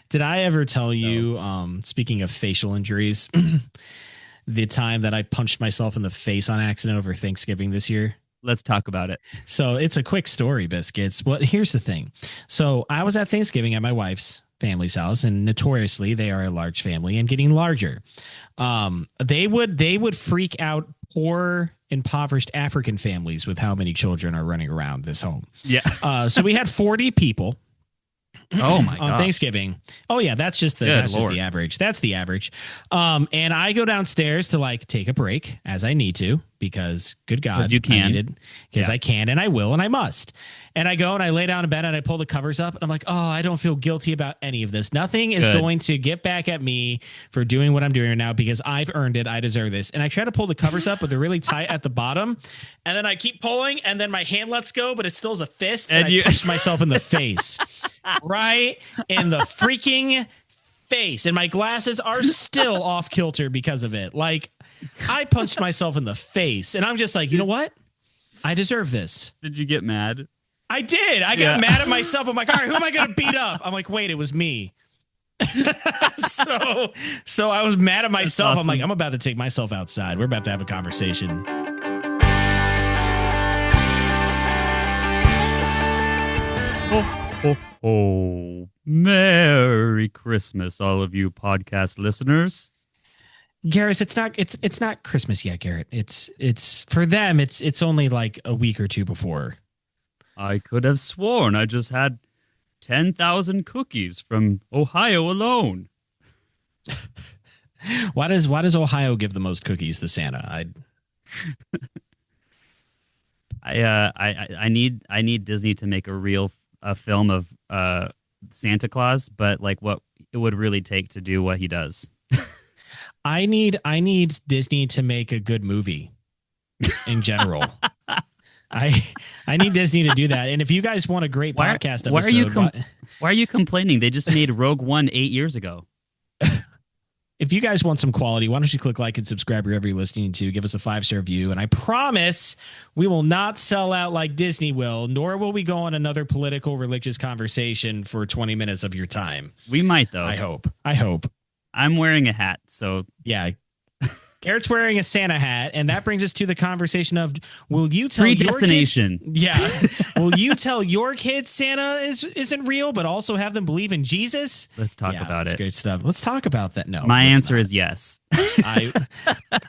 Did I ever tell So you, speaking of facial injuries, the time that I punched myself in the face on accident over Thanksgiving this year? let's talk about it. So it's a quick story, Biscuits. But here's the thing. So I was at Thanksgiving at my wife's family's house, and notoriously they are a large family and getting larger. They would freak out poor impoverished African families with how many children are running around this home. Yeah. So we had 40 people Oh my on gosh. Thanksgiving. Oh yeah, Good just Lord. the average. That's the average. And I go downstairs to like take a break as I need to because good God, 'Cause you can. because Yeah. I can and I will and I must. And I go and I lay down in bed and I pull the covers up and I'm like, oh, I don't feel guilty about any of this. Nothing is Good. going to get back at me for doing what I'm doing right now because I've earned it. I deserve this. And I try to pull the covers up, but they're really tight at the bottom. And then I keep pulling and then my hand lets go, but it still is a fist. And I punched myself in the face. Right in the freaking face. And my glasses are still off kilter because of it. Like, I punched myself in the face. And I'm just like, you know what? I deserve this. Did you get mad? I did. I got mad at myself. I'm like, all right, who am I going to beat up? I'm like, wait, it was me. so I was mad at myself. Awesome. I'm like, I'm about to take myself outside. We're about to have a conversation. Oh, Merry Christmas, all of you podcast listeners. Garrett, it's not Christmas yet, Garrett. It's for them, it's only like a week or two before. I could have sworn I just had 10,000 cookies from Ohio alone. Why does Ohio give the most cookies to Santa? I need Disney to make a real film of Santa Claus, but like what it would really take to do what he does. I need Disney to make a good movie in general. I need Disney to do that. And if you guys want a great podcast episode, why are you complaining? They just made Rogue One 8 years ago. if you guys want some quality, why don't you click like and subscribe wherever you're listening to? Give us a 5-star review. And I promise we will not sell out like Disney will, nor will we go on another political religious conversation for 20 minutes of your time. We might, though. I hope. I'm wearing a hat, so yeah. Garrett's wearing a Santa hat, and that brings us to the conversation of: will you tell predestination? Your kids, will you tell your kids Santa isn't real, but also have them believe in Jesus? Let's talk about it. Great stuff. Let's talk about that. No, my answer is yes.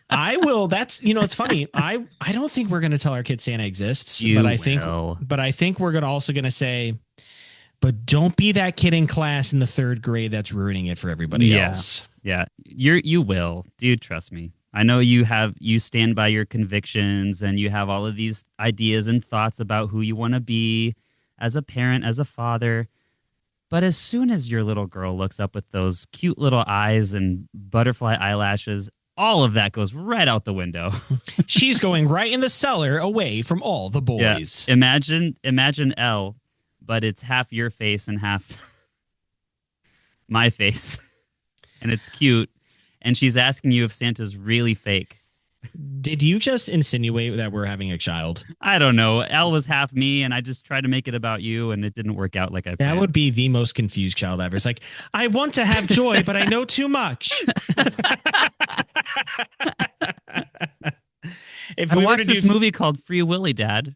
I will. That's it's funny. I don't think we're going to tell our kids Santa exists, but I think we're also going to say, but don't be that kid in class in the 3rd grade that's ruining it for everybody else. Yeah, you will, dude. Trust me. I know you stand by your convictions and you have all of these ideas and thoughts about who you want to be as a parent, as a father. But as soon as your little girl looks up with those cute little eyes and butterfly eyelashes, all of that goes right out the window. She's going right in the cellar away from all the boys. Yeah. Imagine Elle, but it's half your face and half my face. And it's cute. And she's asking you if Santa's really fake. Did you just insinuate that we're having a child? I don't know. Elle was half me, and I just tried to make it about you, and it didn't work out like I planned. That would be the most confused child ever. It's like, I want to have joy, but I know too much. If we watched this movie called Free Willy, Dad.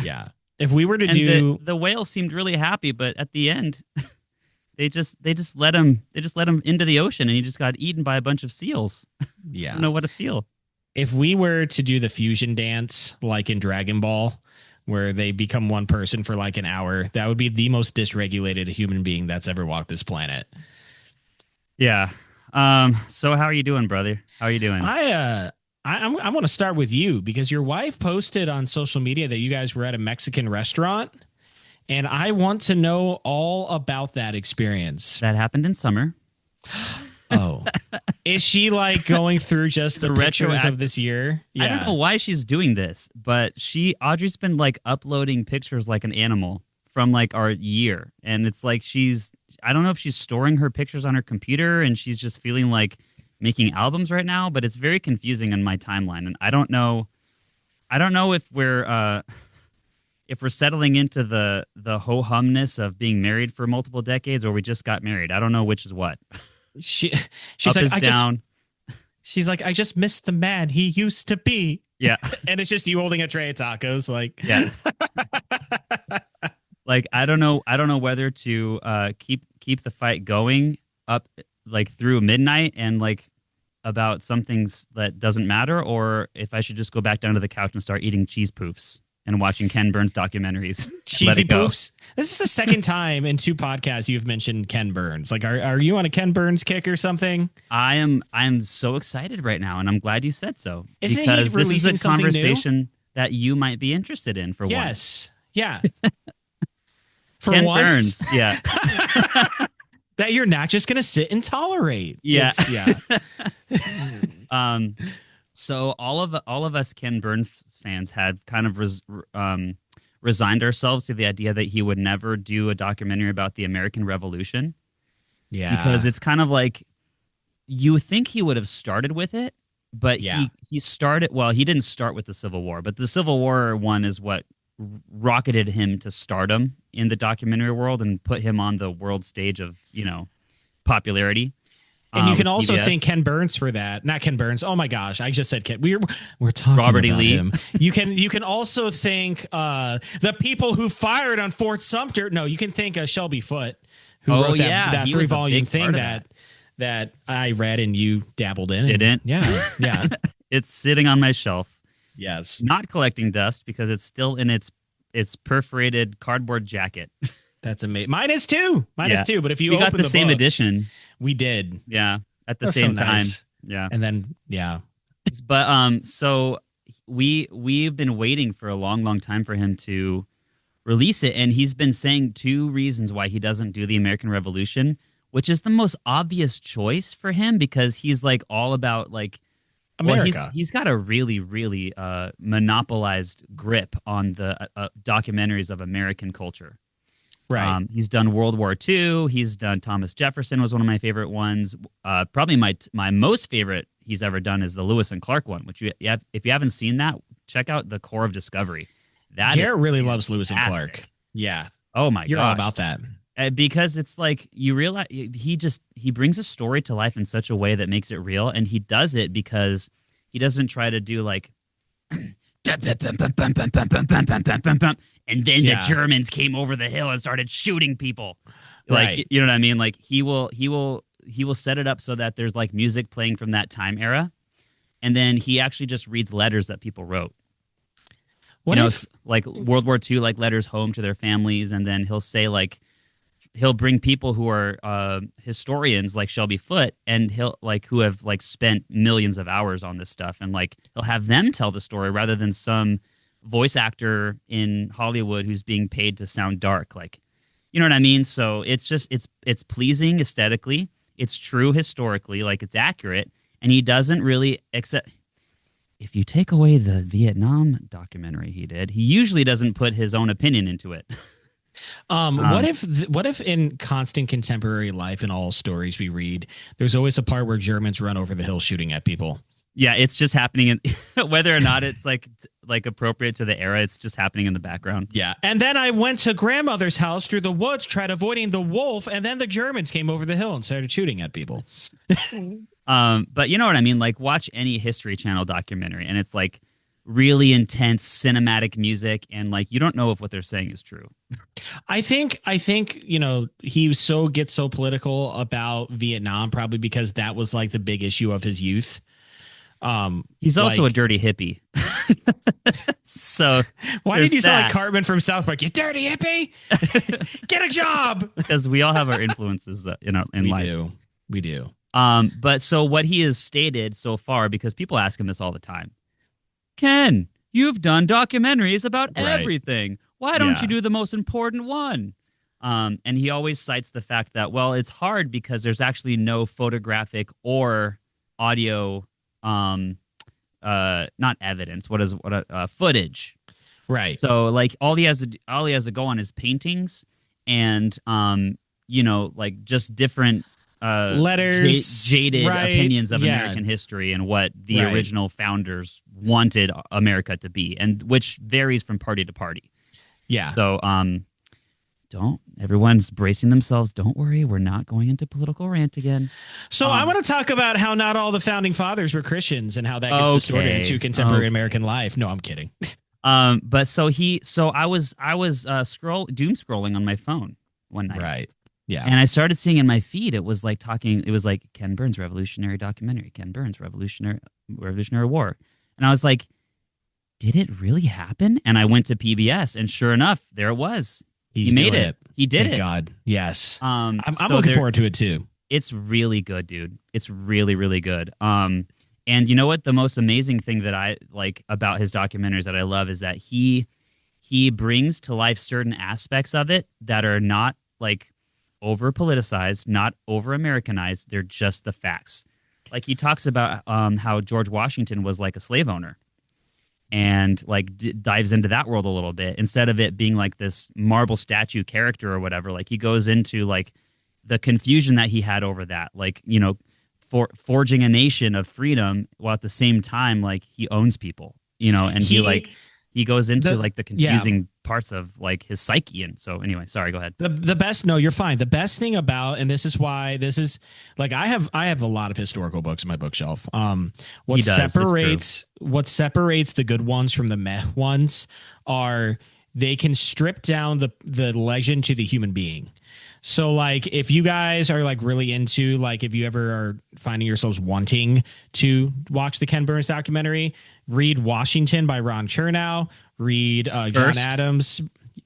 Yeah. If we were to do the whale seemed really happy, but at the end they just let him into the ocean and he just got eaten by a bunch of seals. Yeah. I don't know what to feel. If we were to do the fusion dance like in Dragon Ball, where they become one person for like an hour, that would be the most dysregulated human being that's ever walked this planet. Yeah. So how are you doing, brother? How are you doing? I want to start with you because your wife posted on social media that you guys were at a Mexican restaurant, and I want to know all about that experience. That happened in summer. Oh, is she like going through just the pictures of this year? Yeah. I don't know why she's doing this, but Audrey's been like uploading pictures like an animal from like our year. And it's like I don't know if she's storing her pictures on her computer and she's just feeling like making albums right now, but it's very confusing in my timeline. And I don't know if we're if we're settling into the ho humness of being married for multiple decades, or we just got married. I don't know which is what. She's Up like, is down. She's like, I just missed the man he used to be. Yeah. And it's just you holding a tray of tacos. Like, yeah. Like, I don't know whether to keep the fight going up like through midnight and like about some things that doesn't matter, or if I should just go back down to the couch and start eating cheese poofs and watching Ken Burns documentaries. Cheesy poofs. This is the second time in 2 podcasts you've mentioned Ken Burns. Like, are you on a Ken Burns kick or something? I am so excited right now, and I'm glad you said so. Isn't because he this is a releasing something conversation new? that you might be interested in for yes. Yeah. For Ken once. Burns. Yeah. That you're not just going to sit and tolerate. Yeah. Yeah. So all of us Ken Burns fans had kind of resigned ourselves to the idea that he would never do a documentary about the American Revolution. Yeah. Because it's kind of like you think he would have started with it, but he started, well, he didn't start with the Civil War, but the Civil War one is what rocketed him to stardom in the documentary world and put him on the world stage of, popularity. And you can also PBS. thank Ken Burns for that. Not Ken Burns. Oh my gosh, I just said Ken. We're talking Robert E. about Lee. him. You can also thank the people who fired on Fort Sumter. No, you can thank Shelby Foote, who wrote that 3-volume thing that I read and you dabbled in. Didn't? Yeah. It's sitting on my shelf. Yes. Not collecting dust because it's still in its perforated cardboard jacket. That's amazing. Mine is too. But if you we open got the same book, edition. we did. Yeah, at the That's same so time. nice. Yeah, and then but so we've been waiting for a long time for him to release it, and he's been saying 2 reasons why he doesn't do the American Revolution, which is the most obvious choice for him because he's like all about like America. Well, he's got a really monopolized grip on the documentaries of American culture. Right. He's done World War II. He's done Thomas Jefferson was one of my favorite ones. Probably my most favorite he's ever done is the Lewis and Clark one, which if you haven't seen that, check out The Core of Discovery. Garrett really loves Lewis and Clark. Yeah. Oh my gosh. You're all about that. Because it's like you realize he brings a story to life in such a way that makes it real, and he does it because he doesn't try to do like and then the Germans came over the hill and started shooting people. Like, you know what I mean? Like he will set it up so that there's like music playing from that time era. And then he actually just reads letters that people wrote. Like World War II, like letters home to their families. And then he'll say like, he'll bring people who are historians like Shelby Foote and he'll like who have like spent millions of hours on this stuff. And like, he'll have them tell the story rather than some voice actor in Hollywood who's being paid to sound dark. Like, you know what I mean? So it's just, it's pleasing aesthetically. It's true historically, like it's accurate. And he doesn't really accept, if you take away the Vietnam documentary he did, he usually doesn't put his own opinion into it. What if in constant contemporary life in all stories we read, there's always a part where Germans run over the hill shooting at people? Yeah, it's just happening in whether or not it's like appropriate to the era, it's just happening in the background. Yeah. And then I went to grandmother's house through the woods, tried avoiding the wolf, and then the Germans came over the hill and started shooting at people. But you know what I mean? Like watch any History Channel documentary and it's like really intense cinematic music and like you don't know if what they're saying is true. I think he gets so political about Vietnam probably because that was like the big issue of his youth. He's also a dirty hippie. So why did you sound like Cartman from South Park? You dirty hippie, get a job. Because we all have our influences in life. We do. But so what he has stated so far, because people ask him this all the time, Ken, you've done documentaries about everything. Why don't you do the most important one? And he always cites the fact that, well, it's hard because there's actually no photographic or audio not evidence. Footage. Right. So like all he has to go on is paintings and like just different letters, jaded opinions of American history and what the original founders wanted America to be, and which varies from party to party. Yeah. So don't everyone's bracing themselves. Don't worry, we're not going into political rant again. So I want to talk about how not all the founding fathers were Christians and how that gets distorted into contemporary American life. No, I'm kidding. But I was doom scrolling on my phone one night. Right. Yeah. And I started seeing in my feed, it was like Ken Burns revolutionary documentary, Ken Burns Revolutionary War. And I was like, did it really happen? And I went to PBS, and sure enough, there it was. He made it. He did Thank it. God. Yes. I'm So looking forward to it too. It's really good, dude. It's really, really good. And you know what? The most amazing thing that I like about his documentaries that I love is that he brings to life certain aspects of it that are not like over politicized, not over Americanized. They're just the facts. Like he talks about how George Washington was like a slave owner, and like dives into that world a little bit instead of it being like this marble statue character or whatever. Like he goes into like the confusion that he had over that, like, you know, forging a nation of freedom while at the same time like he owns people, you know, and he goes into like the confusing parts of like his psyche. And so anyway, sorry, go ahead. The best, no, you're fine. The best thing about, and this is why this is like, I have a lot of historical books in my bookshelf. What separates the good ones from the meh ones are they can strip down the legend to the human being. So like if you guys are like really into, like if you ever are finding yourselves wanting to watch the Ken Burns documentary, read Washington by Ron Chernow, read John Adams.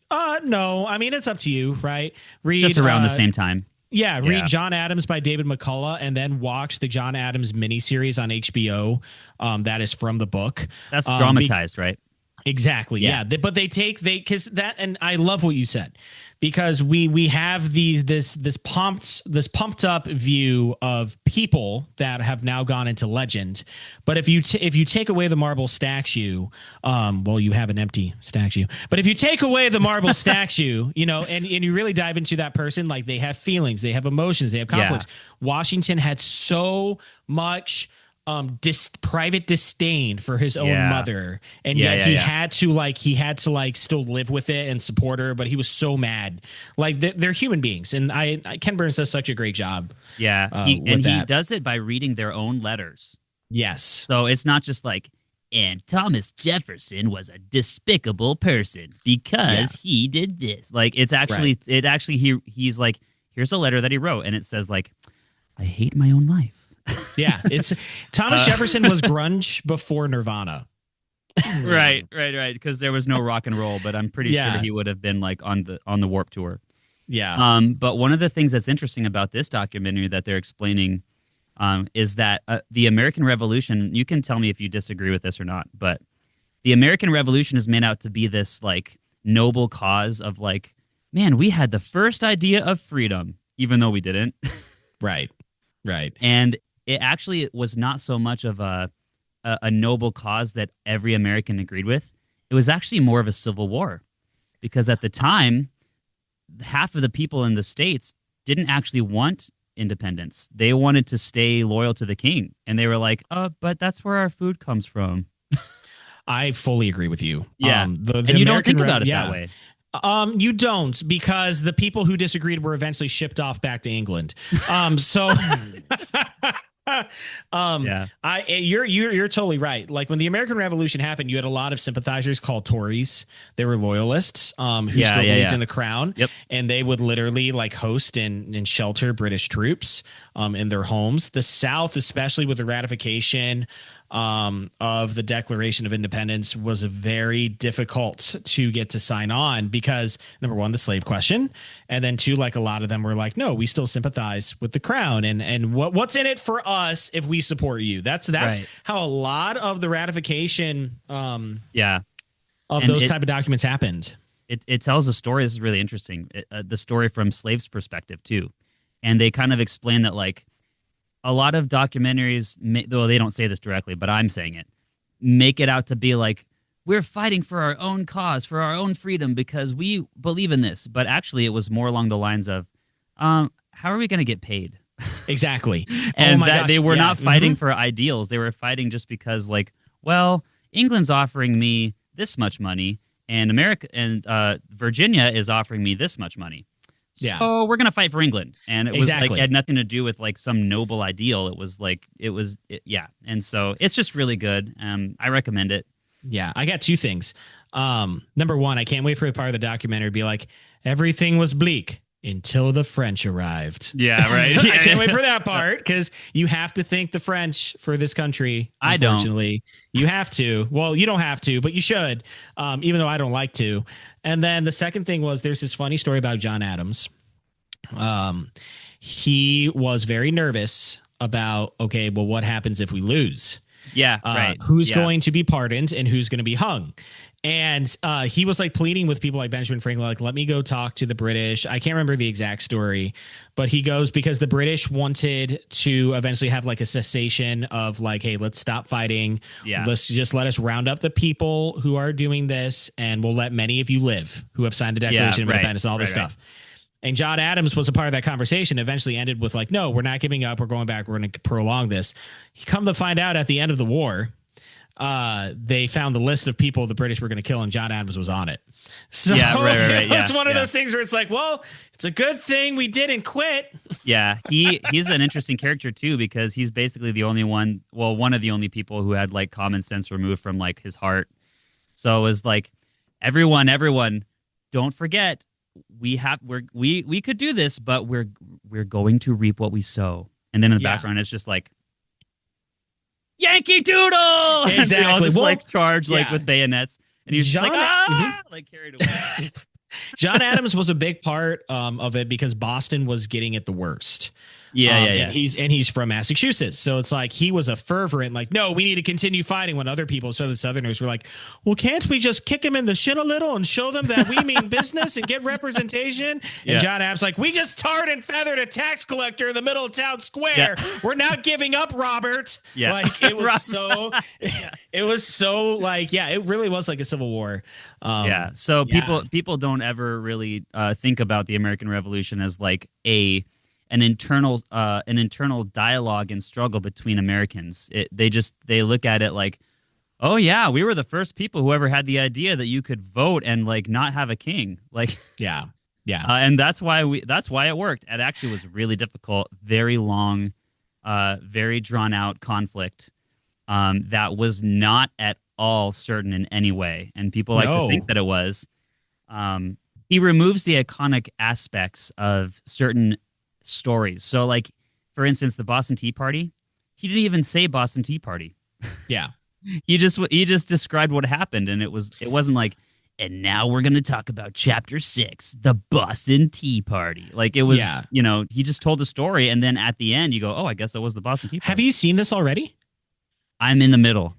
No, I mean, it's up to you, right? Read just around the same time. Yeah, read John Adams by David McCullough, and then watch the John Adams miniseries on HBO. That is from the book. That's dramatized, right? Exactly. Yeah. But because that, and I love what you said, because we have this pumped up view of people that have now gone into legend. But if you take away the marble statue, you have an empty statue. But if you take away the marble statue, you know, and you really dive into that person, like they have feelings, they have emotions, they have conflicts. Yeah. Washington had so much private disdain for his own mother, and yet he had to still live with it and support her, but he was so mad. Like they're human beings, and Ken Burns does such a great job. He does it by reading their own letters. Yes, so it's not just like, and Thomas Jefferson was a despicable person because he did this. Like it's actually he's like, here's a letter that he wrote, and it says like, I hate my own life. Yeah, it's Thomas Jefferson was grunge before Nirvana. Right. Because there was no rock and roll, but I'm pretty sure he would have been like on the Warped Tour. Yeah. But one of the things that's interesting about this documentary that they're explaining is that the American Revolution. You can tell me if you disagree with this or not, but the American Revolution is made out to be this like noble cause of like, man, we had the first idea of freedom, even though we didn't. Right. And it actually was not so much of a noble cause that every American agreed with. It was actually more of a civil war, because at the time, half of the people in the states didn't actually want independence. They wanted to stay loyal to the king, and they were like, but that's where our food comes from. I fully agree with you. Yeah, and you don't think about it that way. You don't, because the people who disagreed were eventually shipped off back to England. You're totally right. Like when the American Revolution happened, you had a lot of sympathizers called Tories. They were loyalists who still believed in the crown. Yep. And they would literally like host and shelter British troops in their homes. The South, especially with the ratification of the Declaration of Independence, was very difficult to get to sign on because, number one, the slave question, and then two, like a lot of them were like, no, we still sympathize with the crown, and what's in it for us if we support you. That's right. How a lot of the ratification of those type of documents happened. It tells a story. This is really interesting. The story from slaves' perspective too, and they kind of explain that like, a lot of documentaries, though they don't say this directly, but I'm saying it, make it out to be like, we're fighting for our own cause, for our own freedom, because we believe in this. But actually, it was more along the lines of, how are we going to get paid? Exactly. And they were not fighting for ideals. They were fighting just because, like, well, England's offering me this much money, and Virginia is offering me this much money. Yeah. So we're gonna fight for England, and it was like Exactly. it had nothing to do with like some noble ideal. Yeah, and so it's just really good. I recommend it. Yeah, I got two things. Number one, I can't wait for the part of the documentary to be like, everything was bleak until the French arrived. Yeah, right. I can't wait for that part because you have to thank the French for this country. I don't. Unfortunately, you have to. Well, you don't have to, but you should, even though I don't like to. And then the second thing was there's this funny story about John Adams. He was very nervous about, okay, well, what happens if we lose? Yeah, right. Who's going to be pardoned and who's going to be hung? And he was like pleading with people like Benjamin Franklin, like, let me go talk to the British. I can't remember the exact story, but he goes because the British wanted to eventually have like a cessation of like, hey, let's stop fighting. Yeah. Let us round up the people who are doing this, and we'll let many of you live who have signed the Declaration of Independence and all this stuff. And John Adams was a part of that conversation. Eventually ended with like, no, we're not giving up. We're going back. We're going to prolong this. Come to find out at the end of the war, they found the list of people the British were going to kill, and John Adams was on it. So it was one of those things where it's like, well, it's a good thing we didn't quit. Yeah, he's an interesting character too, because he's basically the only one of the only people who had like common sense removed from like his heart. So it was like, everyone, don't forget, we could do this, but we're going to reap what we sow. And then in the background, it's just like, Yankee Doodle! Exactly. And they all just like charge like with bayonets, and he's just like like carried away. John Adams was a big part of it because Boston was getting it the worst. And he's from Massachusetts, so it's like he was a fervent like, no, we need to continue fighting. When other people, so the Southerners, were like, well, can't we just kick him in the shin a little and show them that we mean business and get representation? And John Adams like, we just tarred and feathered a tax collector in the middle of town square. We're not giving up, Robert. Like it was so it was so like it really was like a civil war. So people don't ever really think about the American Revolution as like an internal dialogue and struggle between Americans. They look at it like, oh yeah, we were the first people who ever had the idea that you could vote and like not have a king. Like and that's why it worked. It actually was really difficult, very long, very drawn out conflict that was not at all certain in any way, and people like to think that it was. He removes the iconic aspects of certain stories. So like, for instance, the Boston Tea Party, he didn't even say Boston Tea Party. He just described what happened, and it wasn't like, and now we're going to talk about chapter 6, the Boston Tea Party. Like it was, he just told the story, and then at the end you go, oh, I guess that was the Boston Tea Party. Have you seen this already? I'm in the middle.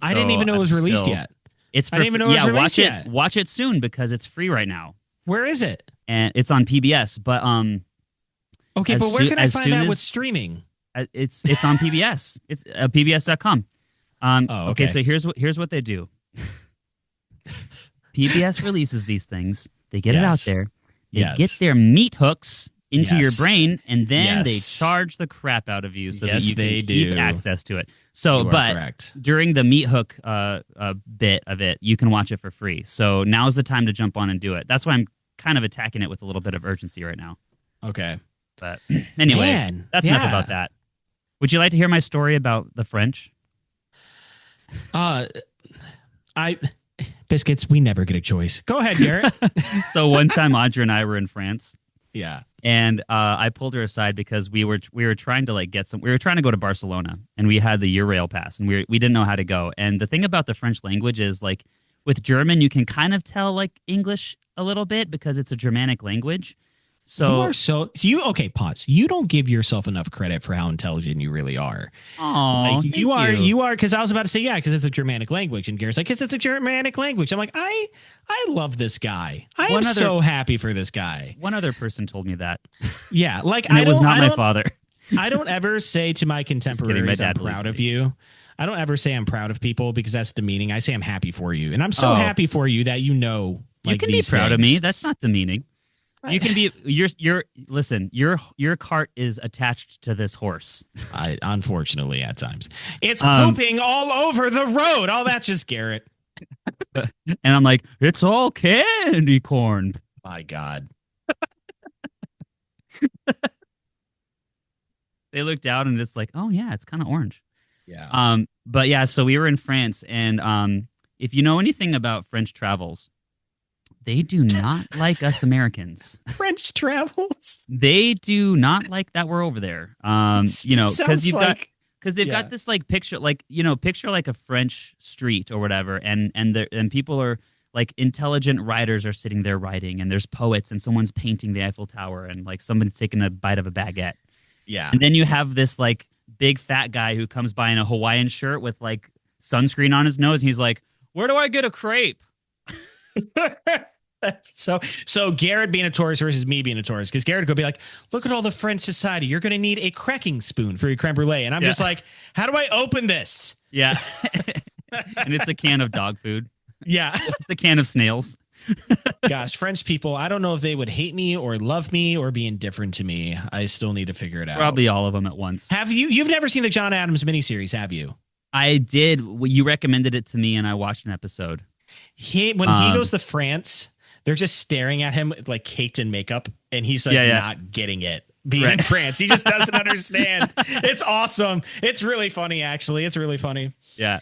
I didn't even know it was released yet. I didn't even know it was released yet. Watch it soon because it's free right now. Where is it? And it's on PBS, but okay, but where can I find that with streaming? It's on PBS. It's pbs.com. Okay, so here's what they do. PBS releases these things. They get it out there. They get their meat hooks into your brain, and then they charge the crap out of you so that you can keep access to it. So, but during the meat hook bit of it, you can watch it for free. So now's the time to jump on and do it. That's why I'm kind of attacking it with a little bit of urgency right now. Okay. But anyway, that's enough about that. Would you like to hear my story about the French? Biscuits, we never get a choice. Go ahead, Garrett. So one time Audra and I were in France. Yeah. And I pulled her aside because we were trying to like we were trying to go to Barcelona, and we had the Eurail pass, and we didn't know how to go. And the thing about the French language is like with German, you can kind of tell like English a little bit because it's a Germanic language. So pause. You don't give yourself enough credit for how intelligent you really are. Oh, like, you are, because I was about to say, because it's a Germanic language, and Garrett's like, because it's a Germanic language. I'm like, I love this guy. I am so happy for this guy. One other person told me that. Yeah, like and it was not my father. I don't ever say to my contemporaries, I'm proud of you. I don't ever say I'm proud of people because that's demeaning. I say I'm happy for you, and I'm so happy for you that you know. Like, you can be proud of me. That's not demeaning. You can be listen, your cart is attached to this horse. Unfortunately at times. It's pooping all over the road. Oh, that's just Garrett. And I'm like, it's all candy corn. My God. They look down and it's like, oh yeah, it's kind of orange. Yeah. But yeah, so we were in France, and if you know anything about French travels, they do not like us Americans. French travels. They do not like that we're over there. You know, because they've got this like picture, like, you know, picture like a French street or whatever, and people are like intelligent writers are sitting there writing, and there's poets, and someone's painting the Eiffel Tower, and like somebody's taking a bite of a baguette. Yeah. And then you have this like big fat guy who comes by in a Hawaiian shirt with like sunscreen on his nose, and he's like, "Where do I get a crepe?" So Garrett being a tourist versus me being a tourist, because Garrett could be like, look at all the French society. You're going to need a cracking spoon for your creme brulee. And I'm just like, how do I open this? Yeah. And it's a can of dog food. Yeah. It's a can of snails. Gosh, French people, I don't know if they would hate me or love me or be indifferent to me. I still need to figure it out. Probably all of them at once. You've never seen the John Adams miniseries, have you? I did. You recommended it to me, and I watched an episode. When he goes to France, they're just staring at him like caked in makeup, and he's like not getting it. Being in France, he just doesn't understand. It's awesome. It's really funny, actually. It's really funny. Yeah,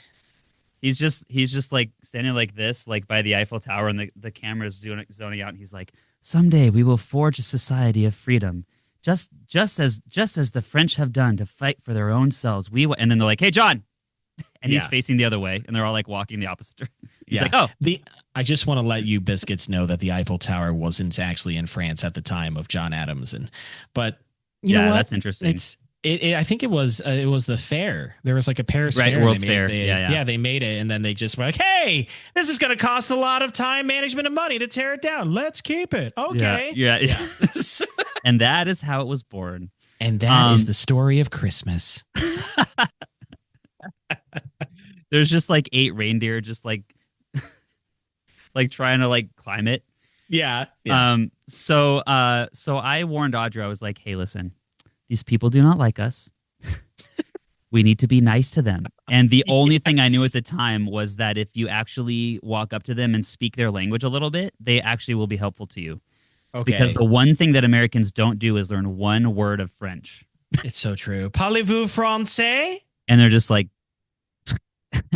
he's just like standing like this, like by the Eiffel Tower, and the camera's zoning out, and he's like, "Someday we will forge a society of freedom, just as the French have done to fight for their own selves. And then they're like, "Hey, John," and he's facing the other way, and they're all like walking the opposite direction. He's like, "Oh, I just want to let you biscuits know that the Eiffel Tower wasn't actually in France at the time of John Adams, but you know what? That's interesting. I think it was the fair. There was like a Paris fair, World's Fair. They made it, and then they just were like, "Hey, this is going to cost a lot of time, management, and money to tear it down. Let's keep it." Okay, yeah. And that is how it was born. And that is the story of Christmas. There's just like 8 reindeer, just like trying to like climb it. Yeah. So I warned Audra. I was like, "Hey, listen, these people do not like us. We need to be nice to them." And the only thing I knew at the time was that if you actually walk up to them and speak their language a little bit, they actually will be helpful to you. Okay. Because the one thing that Americans don't do is learn one word of French. It's so true. Parlez-vous français? And they're just like,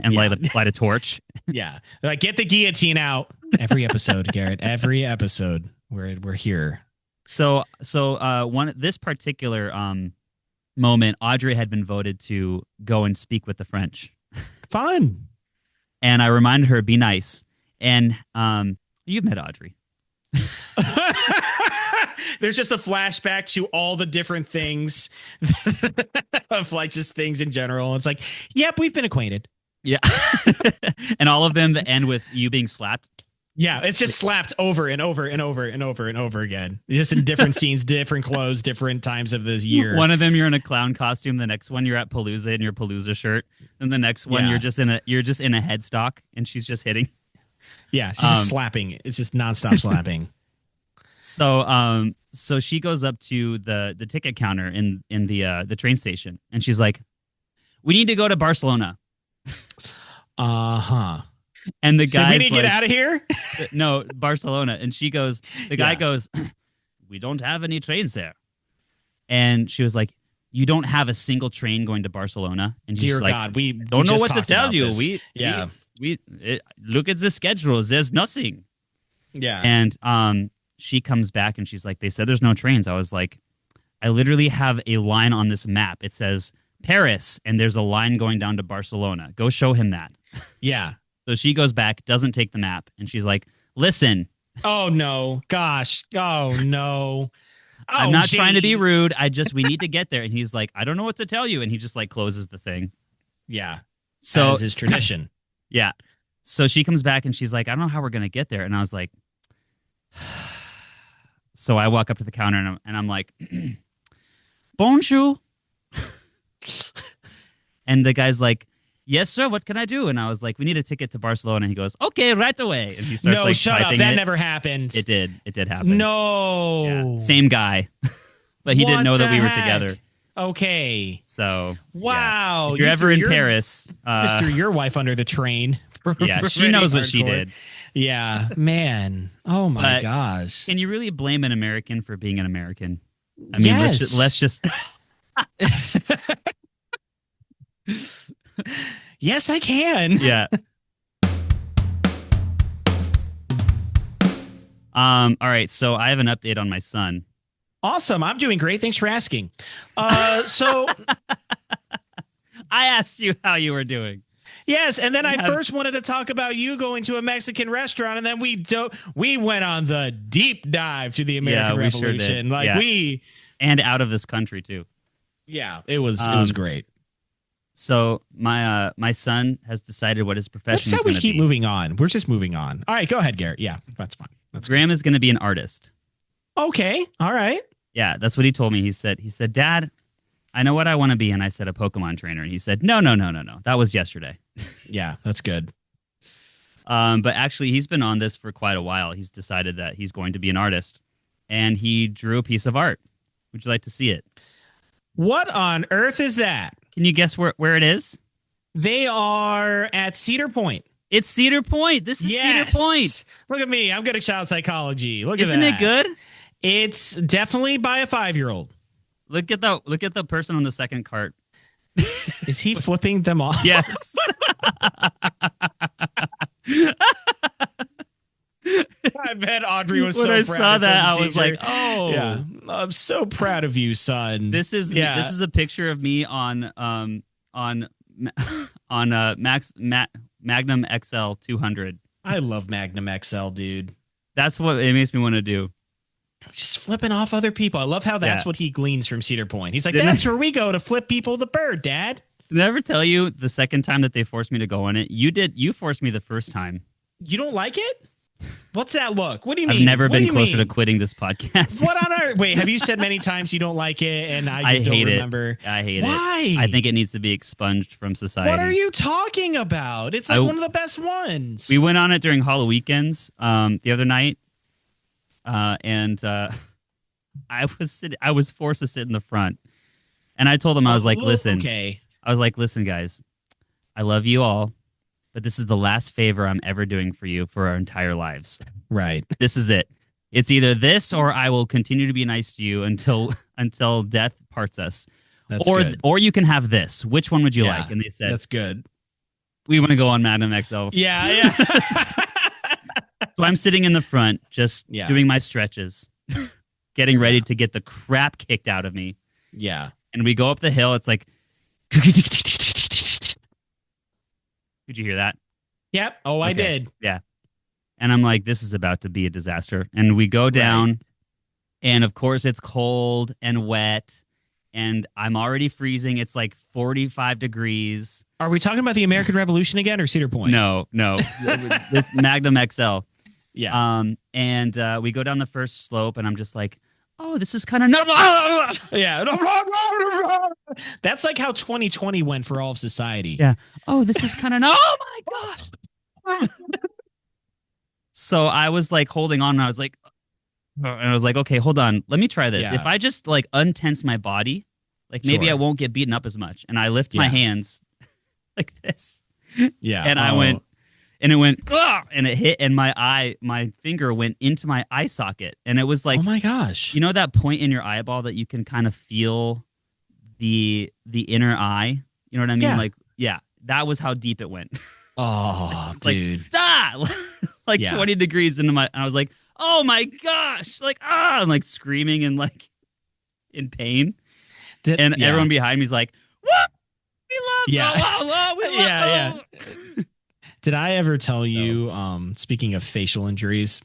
and light a torch. Yeah. They're like, get the guillotine out. Every episode, Garrett. Every episode. We're here. So this particular moment, Audrey had been voted to go and speak with the French. Fun. And I reminded her, be nice. And you've met Audrey. There's just a flashback to all the different things of like just things in general. It's like, yep, we've been acquainted. Yeah. And all of them that end with you being slapped. Yeah, it's just slapped over and over and over and over and over again. Just in different scenes, different clothes, different times of the year. One of them you're in a clown costume. The next one you're at Palooza in your Palooza shirt. And the next one you're just in a headstock and she's just hitting. Yeah, she's just slapping. It's just nonstop slapping. So she goes up to the ticket counter in the train station, and she's like, "We need to go to Barcelona." Uh-huh. And the guy, we need to get out of here? No, Barcelona. And she goes, the guy goes, "We don't have any trains there." And she was like, "You don't have a single train going to Barcelona?" And dear like, God, we don't know what to tell you. This. We look at the schedules. There's nothing. Yeah. And she comes back and she's like, "They said there's no trains." I was like, "I literally have a line on this map. It says Paris, and there's a line going down to Barcelona. Go show him that." Yeah. So she goes back, doesn't take the map, and she's like, "Listen." Oh, no. Gosh. Oh, no. I'm not trying to be rude. We need to get there. And he's like, "I don't know what to tell you." And he just like closes the thing. Yeah. So as his tradition. Yeah. So she comes back and she's like, "I don't know how we're going to get there." And I was like, so I walk up to the counter and I'm like, "Bonjour." And the guy's like, "Yes, sir. What can I do?" And I was like, "We need a ticket to Barcelona." And he goes, "Okay, right away." And he starts no, like, shut up. That it. Never happened. It did. It did happen. No. Yeah. Same guy. But he didn't know that we were together. Okay. So wow. Yeah. If you're ever in Paris, threw your wife under the train. Yeah, she knows what she hardcore. did. Yeah, man. Oh my But gosh. Can you really blame an American for being an American? I mean, Yes. let's just. Yes, I can. Yeah. All right. So I have an update on my son. Awesome. I'm doing great. Thanks for asking. So I asked you how you were doing. yes, and then I first wanted to talk about you going to a Mexican restaurant, and then we went on the deep dive to the American Revolution. Sure did. And out of this country too. Yeah, it was great. So my son has decided what his profession is going to be. That's how we keep moving on. We're just moving on. All right, go ahead, Garrett. Yeah, that's fine. Graham is going to be an artist. Okay. All right. Yeah, that's what he told me. He said, Dad, I know what I want to be. And I said, a Pokemon trainer. And he said, no. That was yesterday. Yeah, that's good. But actually, he's been on this for quite a while. He's decided that he's going to be an artist. And he drew a piece of art. Would you like to see it? What on earth is that? Can you guess where it is? They are at Cedar Point. It's Cedar Point. This is Cedar Point. Look at me. I'm good at child psychology. Look Isn't at that. Isn't it good? It's definitely by a 5-year-old. Look at the person on the second cart. Is he flipping them off? Yes. I bet Audrey was when so I proud. saw that, I was teacher. like, "Oh, yeah, I'm so proud of you, son." This is a picture of me on Magnum XL 200. I love Magnum XL, dude. That's what it makes me want to do. Just flipping off other people. I love how that's what he gleans from Cedar Point. He's like, that's where we go to flip people the bird, Dad. Did I ever tell you the second time that they forced me to go on it? You forced me the first time. You don't like it? What's that look? What do you mean? I've never been closer to quitting this podcast. What on earth? Wait, have you said many times you don't like it and I just don't remember? I hate it. Why? I think it needs to be expunged from society. What are you talking about? It's like one of the best ones. We went on it during Halloween weekends the other night. And I was forced to sit in the front. And I told them, I was like, listen. Okay. I was like, listen, guys, I love you all, but this is the last favor I'm ever doing for you for our entire lives. Right. This is it. It's either this or I will continue to be nice to you until death parts us. That's good. Or you can have this. Which one would you like? And they said, that's good. We want to go on Magnum XL. Yeah. So I'm sitting in the front, just doing my stretches, getting ready to get the crap kicked out of me. Yeah. And we go up the hill. It's like, did you hear that? Yep. Oh, okay. I did. Yeah. And I'm like, this is about to be a disaster. And we go down, and of course it's cold and wet, and I'm already freezing. It's like 45 degrees. Are we talking about the American Revolution again or Cedar Point? No. This Magnum XL. Yeah. And we go down the first slope, and I'm just like, oh, this is kind of yeah. That's like how 2020 went for all of society. Yeah. Oh, this is kind of oh my gosh. So I was like holding on, and I was like, okay, hold on, let me try this. If I just like untense my body, like maybe I won't get beaten up as much. And I lift my hands like this. Yeah. And I went. And it went, and it hit, and my finger went into my eye socket. And it was like, oh my gosh. You know that point in your eyeball that you can kind of feel the inner eye? You know what I mean? Yeah. Like, yeah, that was how deep it went. Oh, dude. Like 20 degrees into and I was like, oh my gosh. Like, I'm like screaming and like in pain. And everyone behind me is like, what? We love Did I ever tell you, speaking of facial injuries,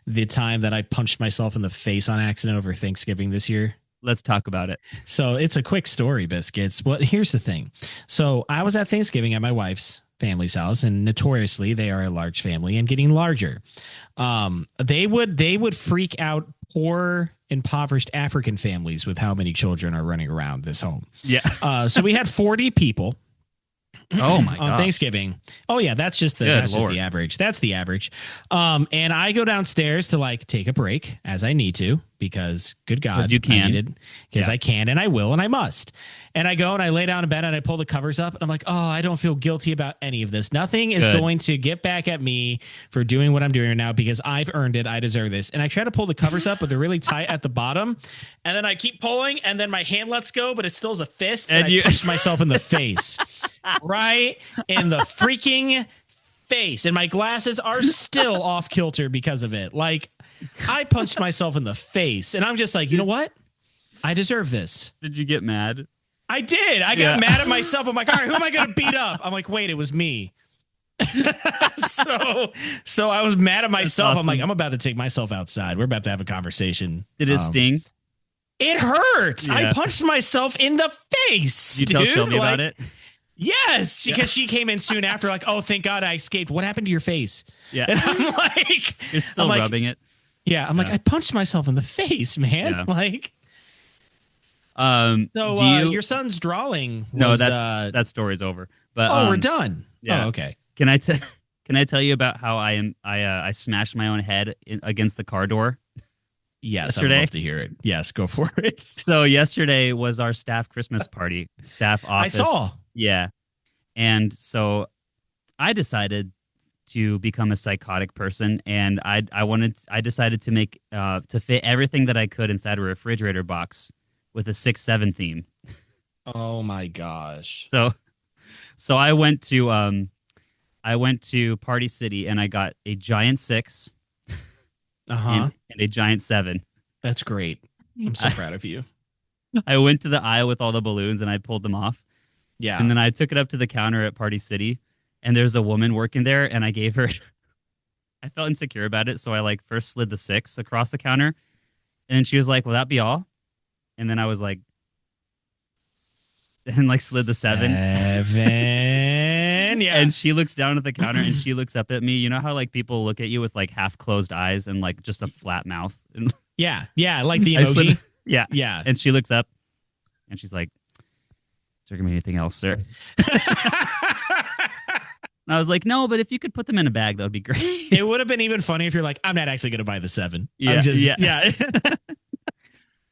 the time that I punched myself in the face on accident over Thanksgiving this year? Let's talk about it. So it's a quick story, Biscuits. But here's the thing. So I was at Thanksgiving at my wife's family's house, and notoriously they are a large family and getting larger. They would freak out poor, impoverished African families with how many children are running around this home. Yeah. So we had 40 people. Oh my on gosh. Thanksgiving. Oh yeah, that's just the average. That's the average. And I go downstairs to like take a break as I need to because good God, you can. Because I can and I will and I must. And I go and I lay down in bed and I pull the covers up and I'm like, oh, I don't feel guilty about any of this. Nothing is going to get back at me for doing what I'm doing right now because I've earned it. I deserve this. And I try to pull the covers up, but they're really tight at the bottom. And then I keep pulling and then my hand lets go, but it still is a fist. And I punched myself in the face. Right in the freaking face. And my glasses are still off kilter because of it. Like, I punched myself in the face. And I'm just like, you know what? I deserve this. Did you get mad? I did. I got mad at myself. I'm like, all right, who am I going to beat up? I'm like, wait, it was me. so I was mad at myself. Awesome. I'm like, I'm about to take myself outside. We're about to have a conversation. Did it sting? It hurts. Yeah. I punched myself in the face. Did you tell Shelby about it? Yes, because she came in soon after, like, oh, thank God I escaped. What happened to your face? Yeah. And I'm like, you're still rubbing it. Yeah. I'm like, I punched myself in the face, man. Yeah. Like, your son's drawing. That story's over. But we're done. Yeah. Oh, okay. Can I tell you about how I smashed my own head against the car door? Yes, yesterday? I'd love to hear it. Yes, go for it. So yesterday was our staff Christmas party, staff office. I saw. Yeah. And so I decided to become a psychotic person, and I decided to make to fit everything that I could inside a refrigerator box with a 6-7 theme. Oh my gosh. So I went to Party City and I got a giant 6 and a giant 7. That's great. I'm so proud of you. I went to the aisle with all the balloons and I pulled them off. Yeah. And then I took it up to the counter at Party City, and there's a woman working there, and I gave her I felt insecure about it, so I like first slid the 6 across the counter, and then she was like, "Will that be all?" And then I was like, and like slid the 7. Yeah. And she looks down at the counter and she looks up at me. You know how like people look at you with like half closed eyes and like just a flat mouth? Yeah. Yeah. Like the emoji. Yeah. Yeah. And she looks up and she's like, "Is there gonna be anything else, sir?" And I was like, "No, but if you could put them in a bag, that would be great." It would have been even funny if you're like, "I'm not actually going to buy the 7. Yeah, I'm just, yeah.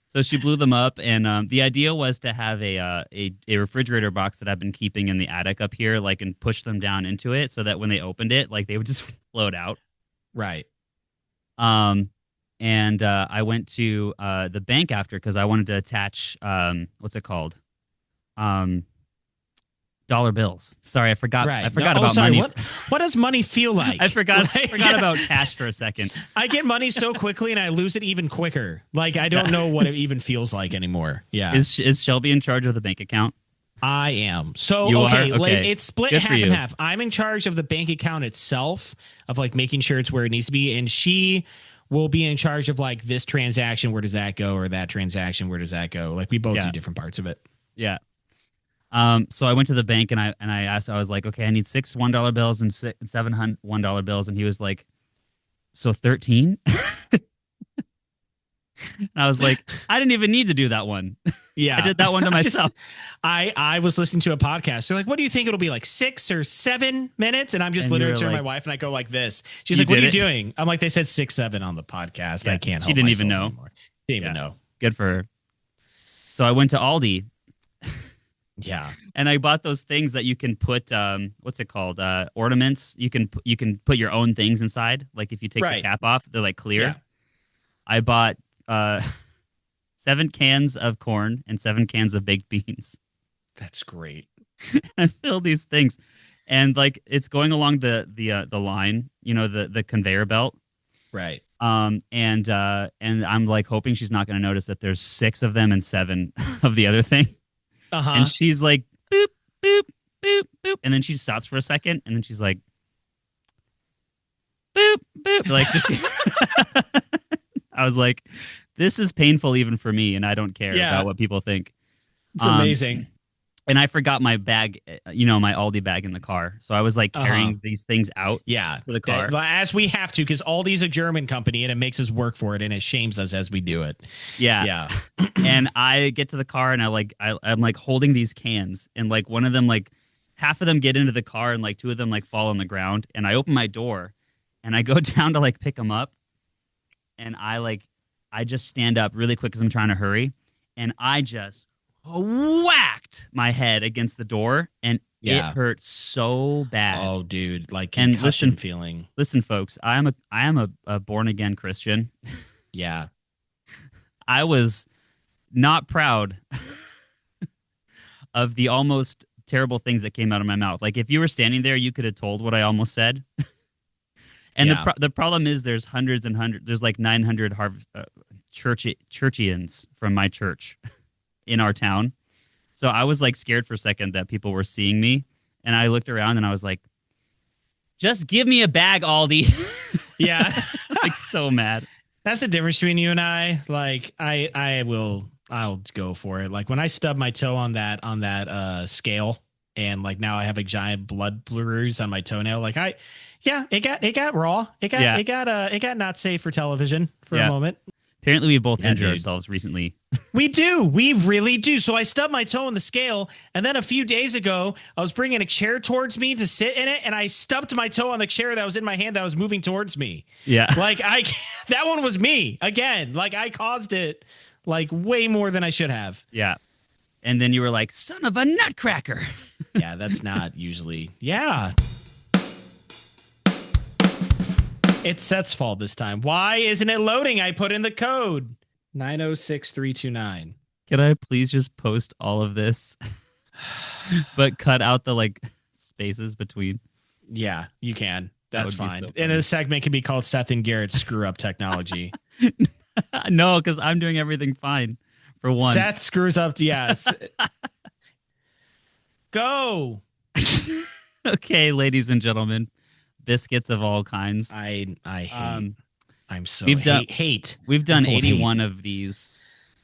So she blew them up, and the idea was to have a refrigerator box that I've been keeping in the attic up here, like, and push them down into it so that when they opened it, like, they would just float out. Right. And I went to the bank after because I wanted to attach what's it called? Dollar bills. Sorry, I forgot. Right. I forgot about money. What does money feel like? I forgot about cash for a second. I get money so quickly and I lose it even quicker. Like I don't know what it even feels like anymore. Yeah. Is Shelby in charge of the bank account? I am. So you okay, are? like it's split half and half. I'm in charge of the bank account itself, of like making sure it's where it needs to be, and she will be in charge of like this transaction, where does that go, or that transaction, where does that go? Like we both do different parts of it. Yeah. So I went to the bank and I asked, I was like, okay, I need 6 $1 bills and 7 $1 bills. And he was like, so 13? And I was like, I didn't even need to do that one. Yeah. I did that one to myself. I was listening to a podcast. They're like, what do you think it'll be, like 6 or 7 minutes? And I'm just literally turning to my wife and I go like this. She's like, what are you doing? I'm like, they said 6, 7 on the podcast. Yeah, I can't help She didn't even know. Anymore. Didn't even know. Good for her. So I went to Aldi. Yeah. And I bought those things that you can put, what's it called? Ornaments. You can put your own things inside. Like if you take the cap off, they're like clear. Yeah. I bought 7 cans of corn and 7 cans of baked beans. That's great. I filled these things, and like it's going along the line, you know, the conveyor belt. Right. And I'm like hoping she's not going to notice that there's 6 of them and 7 of the other thing. And she's like, boop, boop, boop, boop. And then she stops for a second. And then she's like, boop, boop. Like, just I was like, this is painful even for me. And I don't care about what people think. It's amazing. And I forgot my bag, you know, my Aldi bag in the car. So I was like carrying these things out to the car. As we have to, because Aldi's a German company and it makes us work for it and it shames us as we do it. Yeah. Yeah. And I get to the car and I'm like holding these cans, and like one of them like half of them get into the car and like two of them like fall on the ground. And I open my door and I go down to like pick them up. And I just stand up really quick because I'm trying to hurry. And I just whacked my head against the door. And it hurt so bad. Oh, dude, like concussion feeling. Listen, folks, I am a born again Christian. Yeah. I was not proud of the almost terrible things that came out of my mouth. Like if you were standing there, you could have told what I almost said. And the problem is there's hundreds and hundreds. There's like 900 churchians from my church in our town. So I was like scared for a second that people were seeing me. And I looked around and I was like, just give me a bag, Aldi. Yeah. Like so mad. That's the difference between you and I. Like I'll go for it. Like when I stubbed my toe on that scale and like now I have a giant blood bruise on my toenail. Like it got raw. It got not safe for television for a moment. Apparently we both injured ourselves recently. We do. We really do. So I stubbed my toe on the scale. And then a few days ago, I was bringing a chair towards me to sit in it. And I stubbed my toe on the chair that was in my hand that was moving towards me. Yeah. Like that one was me again. Like I caused it like way more than I should have. Yeah. And then you were like, son of a nutcracker. Yeah. That's not usually. Yeah. It's Seth's fault this time. Why isn't it loading? I put in the code 906329. Can I please just post all of this, but cut out the like spaces between? Yeah, you can. That's fine. So and the segment can be called Seth and Garrett Screw Up Technology. No, because I'm doing everything fine for once. Seth screws up. Yes. Go. Okay, ladies and gentlemen. Biscuits of all kinds. I hate. I'm so hate. We've done 81 of these,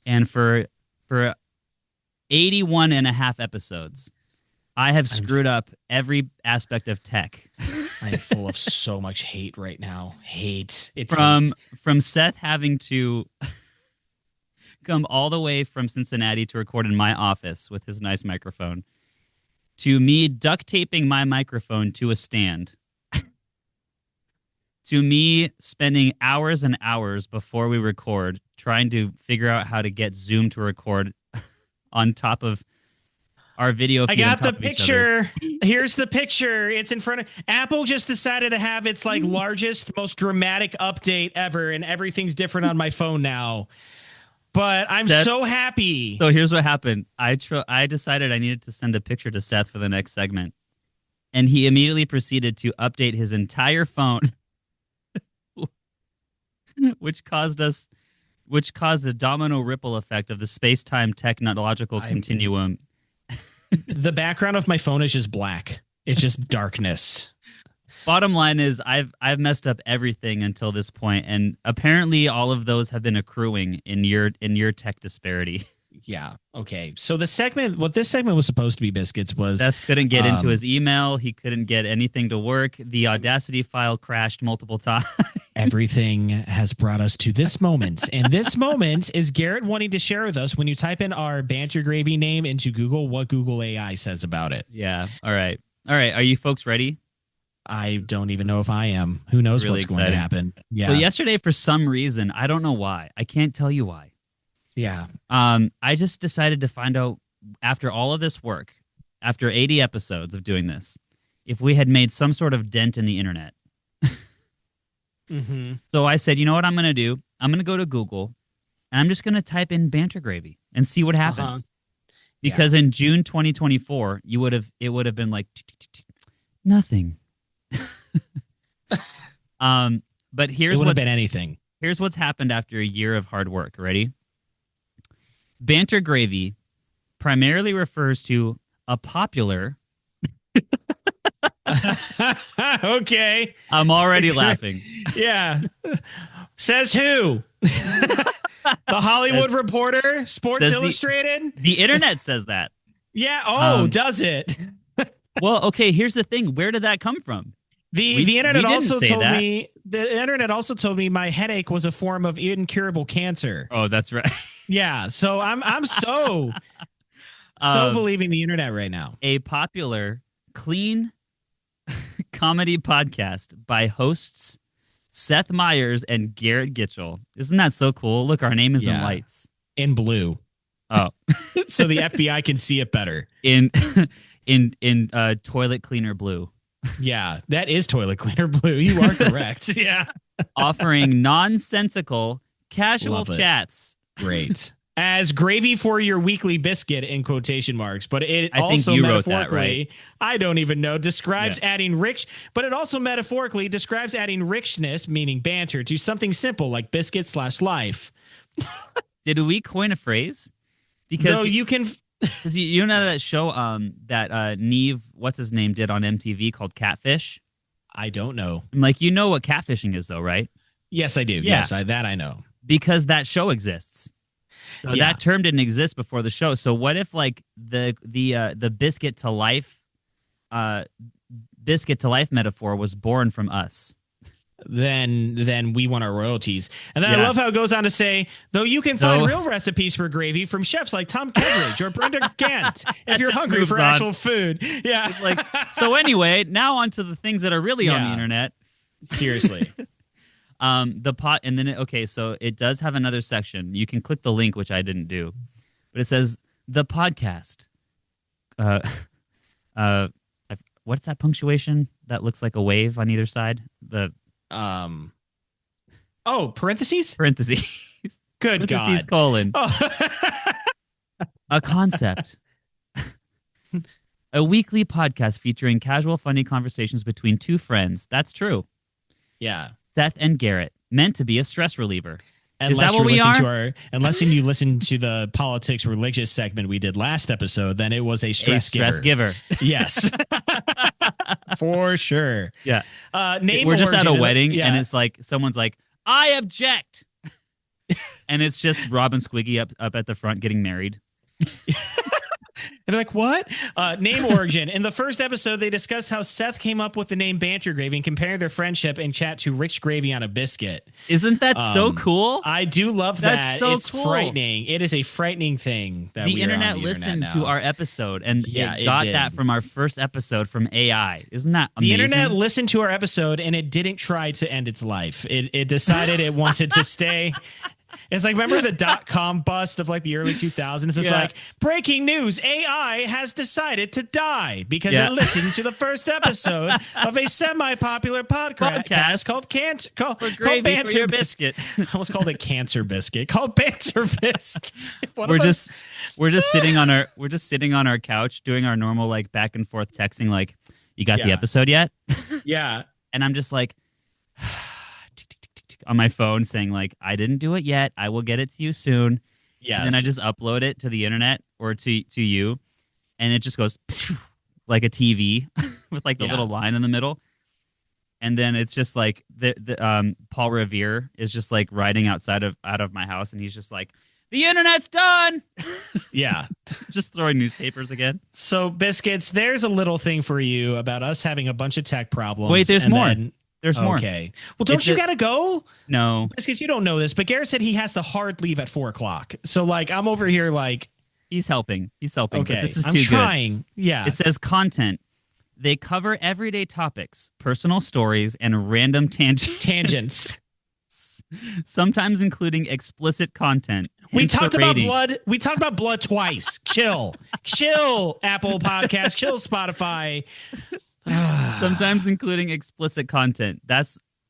and for 81 and a half episodes, I have screwed up every aspect of tech. I'm full of so much hate right now. Hate. It's from Seth having to come all the way from Cincinnati to record in my office with his nice microphone, to me duct taping my microphone to a stand. To me spending hours and hours before we record trying to figure out how to get Zoom to record on top of our video feed. I got the picture. Here's the picture. It's in front of Apple. Just decided to have its like largest, most dramatic update ever, and everything's different on my phone now. But I'm so happy. So here's what happened. I decided I needed to send a picture to Seth for the next segment, and he immediately proceeded to update his entire phone. Which caused a domino ripple effect of the space-time technological continuum. The background of my phone is just black. It's just darkness. Bottom line is I've messed up everything until this point, and apparently all of those have been accruing in your tech disparity. Yeah. Okay. So what this segment was supposed to be, Biscuits, was Seth couldn't get into his email. He couldn't get anything to work. The Audacity file crashed multiple times. Everything has brought us to this moment. And this moment is Garrett wanting to share with us when you type in our Banter Gravy name into Google, what Google AI says about it. Yeah. All right. Are you folks ready? I don't even know if I am. Who knows really what's going to happen? Yeah. So yesterday, for some reason, I don't know why. I can't tell you why. Yeah. I just decided to find out, after all of this work, after 80 episodes of doing this, if we had made some sort of dent in the internet. Mm-hmm. So I said, you know what I'm going to do? I'm going to go to Google, and I'm just going to type in Banter Gravy and see what happens. Because in June 2024, it would have been like nothing. But here's what's been anything. Here's what's happened after a year of hard work. Ready? Banter Gravy primarily refers to a popular. Okay. I'm already laughing. Yeah. Says who? The Hollywood Reporter? Sports Illustrated? The internet says that. Yeah. Oh, does it? Well, okay, here's the thing. Where did that come from? The internet also told me. The internet also told me my headache was a form of incurable cancer. Oh, that's right. Yeah, so I'm so believing the internet right now. A popular clean comedy podcast by hosts Seth Meyers and Garrett Gitchell. Isn't that so cool? Look, our name is in lights. In blue. Oh. So the FBI can see it better. In toilet cleaner blue. Yeah, that is toilet cleaner blue. You are correct. Yeah. Offering nonsensical, casual chats. Great. As gravy for your weekly biscuit in quotation marks, but it I also think you metaphorically, wrote that, right? I don't even know, describes adding but it also metaphorically describes adding richness, meaning banter, to something simple like biscuit/life. Did we coin a phrase? Because you can, because you know that show that Neve, what's his name, did on MTV called Catfish. I don't know. I'm like, you know what catfishing is, though, right? Yes, I do. Yeah. Yes, that I know. Because that show exists. So that term didn't exist before the show. So what if like the biscuit to life metaphor was born from us? Then we want our royalties. And then I love how it goes on to say, though you can find real recipes for gravy from chefs like Tom Kedridge or Brenda Gant if you're hungry for actual food. Yeah. It's like, so anyway, now on to the things that are really on the internet. Seriously. The pot, and then so it does have another section. You can click the link, which I didn't do, but it says the podcast. What's that punctuation that looks like a wave on either side? Parentheses. Good parentheses, God. colon. Oh. A concept. A weekly podcast featuring casual, funny conversations between two friends. That's true. Yeah. Seth and Garrett, meant to be a stress reliever. Unless Is that what we are? Unless you listen to the politics religious segment we did last episode, then it was a stress giver. Yes. For sure. Yeah. We're just at a wedding, and it's like, someone's like, I object. And it's just Rob and Squiggy up at the front getting married. And they're like, what? Name origin. In the first episode, they discuss how Seth came up with the name Banter Gravy and comparing their friendship and chat to rich gravy on a biscuit. Isn't that so cool? I do love that. That's so it's cool. frightening. It is a frightening thing that the internet listened to our episode, and it got that from our first episode from AI. Isn't that amazing? The internet listened to our episode, and it didn't try to end its life. It decided it wanted to stay. It's like, remember the .com bust of like the early 2000s? It's like, breaking news, AI has decided to die because it listened to the first episode of a semi-popular podcast called Banter for your biscuit. I almost called it Cancer Biscuit. Called Banter Biscuit. We're just sitting on our couch doing our normal like back and forth texting, like, you got the episode yet? Yeah. And I'm just like on my phone saying like, I didn't do it yet. I will get it to you soon. Yes. And then I just upload it to the internet or to you, and it just goes like a TV with like the little line in the middle. And then it's just like the Paul Revere is just like riding out of my house, and he's just like, the internet's done. Yeah. Just throwing newspapers again. So, Biscuits, there's a little thing for you about us having a bunch of tech problems. Wait, there's more. There's more. Okay. Well, don't you gotta go? No. Biscuits, you don't know this, but Garrett said he has to hard leave at 4:00. So, like, I'm over here like... He's helping. Okay. But this is I'm too trying. Good. Yeah. It says content. They cover everyday topics, personal stories, and random tangents. Sometimes including explicit content. We talked about blood. We talked about blood twice. Chill, Apple Podcasts, chill, Spotify. Sometimes including explicit content.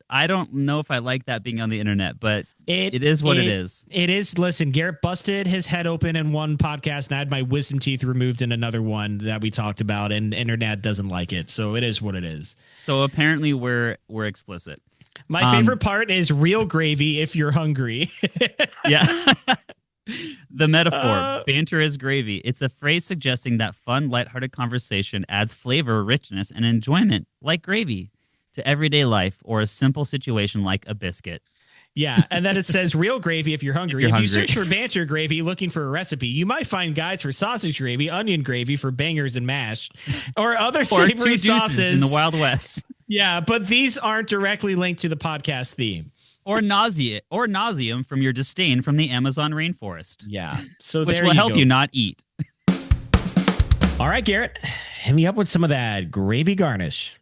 I don't know if I like that being on the internet, but it is what it is. It is. Listen, Garrett busted his head open in one podcast, and I had my wisdom teeth removed in another one that we talked about, and the internet doesn't like it. So it is what it is. So apparently we're explicit. My favorite part is real gravy if you're hungry. Yeah. The metaphor, banter is gravy. It's a phrase suggesting that fun, lighthearted conversation adds flavor, richness, and enjoyment, like gravy, to everyday life or a simple situation like a biscuit. Yeah, and then it says real gravy if you're hungry. If you search for banter gravy looking for a recipe, you might find guides for sausage gravy, onion gravy for bangers and mashed, or other savory sauces in the Wild West. Yeah, but these aren't directly linked to the podcast theme. Or nauseum from your disdain from the Amazon rainforest. Yeah, so which will help you not eat. All right, Garrett. Hit me up with some of that gravy garnish.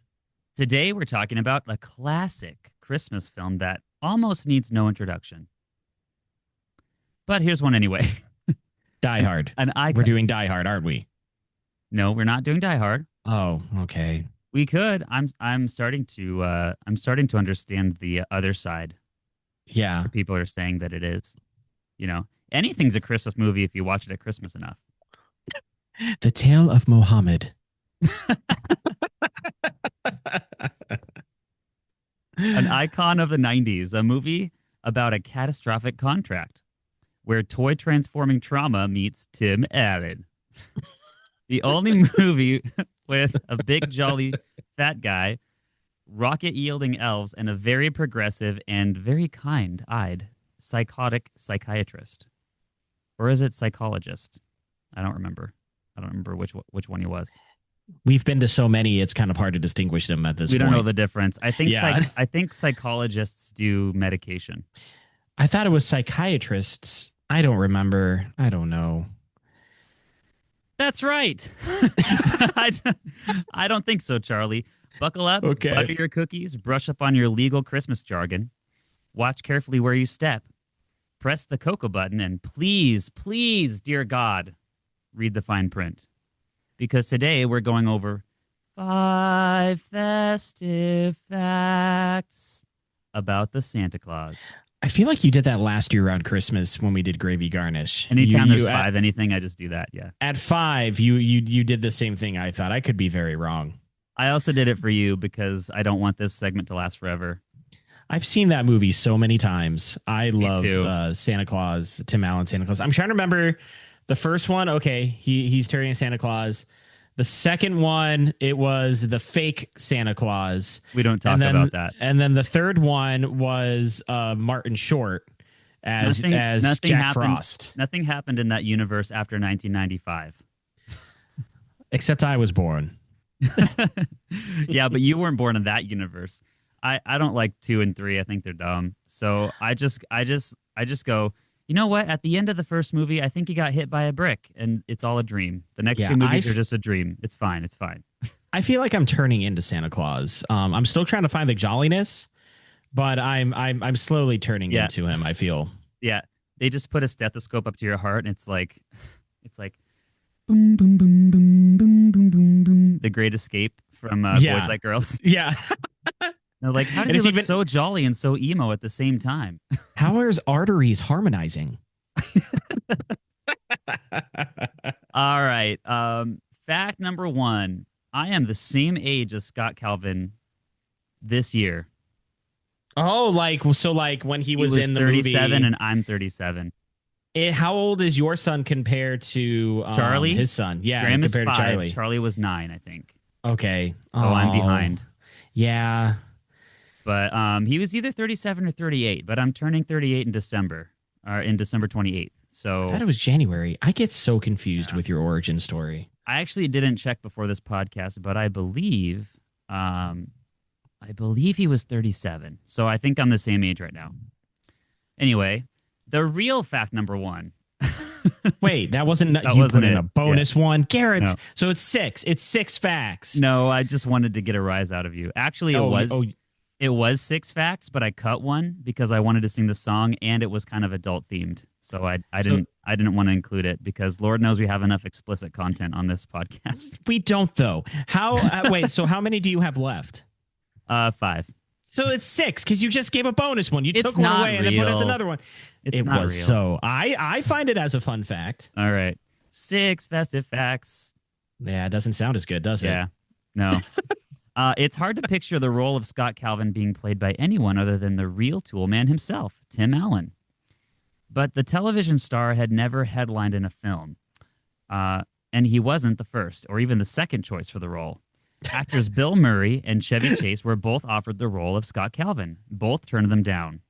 Today we're talking about a classic Christmas film that almost needs no introduction. But here's one anyway. Die Hard. An We're icon. doing Die Hard, aren't we? No, we're not doing Die Hard. Oh, okay. We could. I'm starting to understand the other side. Yeah. Where people are saying that it is. You know, anything's a Christmas movie if you watch it at Christmas enough. The Tale of Mohammed. An icon of the 90s, a movie about a catastrophic contract where toy transforming trauma meets Tim Allen. The only movie with a big, jolly, fat guy, rocket yielding elves, and a very progressive and very kind eyed psychotic psychiatrist. Or is it psychologist? I don't remember. I don't remember which one he was. We've been to so many, it's kind of hard to distinguish them at this point. We don't know the difference. I think Yeah. I think psychologists do medication. I thought it was psychiatrists. I don't remember. I don't know. That's right. I don't think so, Charlie. Buckle up, Okay. butter your cookies, brush up on your legal Christmas jargon, watch carefully where you step, press the cocoa button, and please, please, dear God, read the fine print. Because today we're going over 5 festive facts about the Santa Claus. I feel like you did that last year around Christmas when we did gravy garnish. Anytime You there's 5 anything, I just do that, yeah. At 5, you did the same thing. I thought I could be very wrong. I also did it for you because I don't want this segment to last forever. I've seen that movie so many times. I love too. Santa Claus, Tim Allen Santa Claus. I'm trying to remember the first one. Okay, he's turning Santa Claus. The second one, it was the fake Santa Claus. We don't talk about that. And then the third one was Martin Short as Jack Frost. Nothing happened in that universe after 1995. Except I was born. Yeah, but you weren't born in that universe. I don't like 2 and 3. I think they're dumb. So I just go, you know what? At the end of the first movie, I think he got hit by a brick, and it's all a dream. The next 2 movies are just a dream. It's fine. It's fine. I feel like I'm turning into Santa Claus. I'm still trying to find the jolliness, but I'm slowly turning into him. I feel. Yeah, they just put a stethoscope up to your heart, and it's like boom, boom, boom, boom, boom, boom, boom, boom. The Great Escape from Boys Like Girls. Yeah. They're like, how does he look so jolly and so emo at the same time? How are his arteries harmonizing? All right. Fact number 1. I am the same age as Scott Calvin this year. Oh, like when he was in the 37 movie. and I'm 37. How old is your son compared to Charlie? His son? Yeah, Graham compared is 5. to Charlie. Charlie was 9, I think. Okay. Oh, I'm behind. Yeah. But he was either 37 or 38, but I'm turning 38 in December, or in December 28th. So I thought it was January. I get so confused with your origin story. I actually didn't check before this podcast, but I believe he was 37. So I think I'm the same age right now. Anyway, the real fact number 1. Wait, that wasn't That you wasn't put in it. a bonus one, Garrett. No. So it's 6. It's 6 facts. No, I just wanted to get a rise out of you. Actually, it was 6 facts, but I cut one because I wanted to sing the song, and it was kind of adult themed. So I didn't want to include it because Lord knows we have enough explicit content on this podcast. We don't though. How? Wait. So how many do you have left? 5. So it's 6 because you just gave a bonus one. You It's took one not away and then put us real. another one. It's It not was real. so. I find it as a fun fact. All right. 6 festive facts. Yeah, it doesn't sound as good, does it? Yeah. No. It's hard to picture the role of Scott Calvin being played by anyone other than the real tool man himself, Tim Allen. But the television star had never headlined in a film. And he wasn't the first or even the second choice for the role. Actors Bill Murray and Chevy Chase were both offered the role of Scott Calvin. Both turned them down.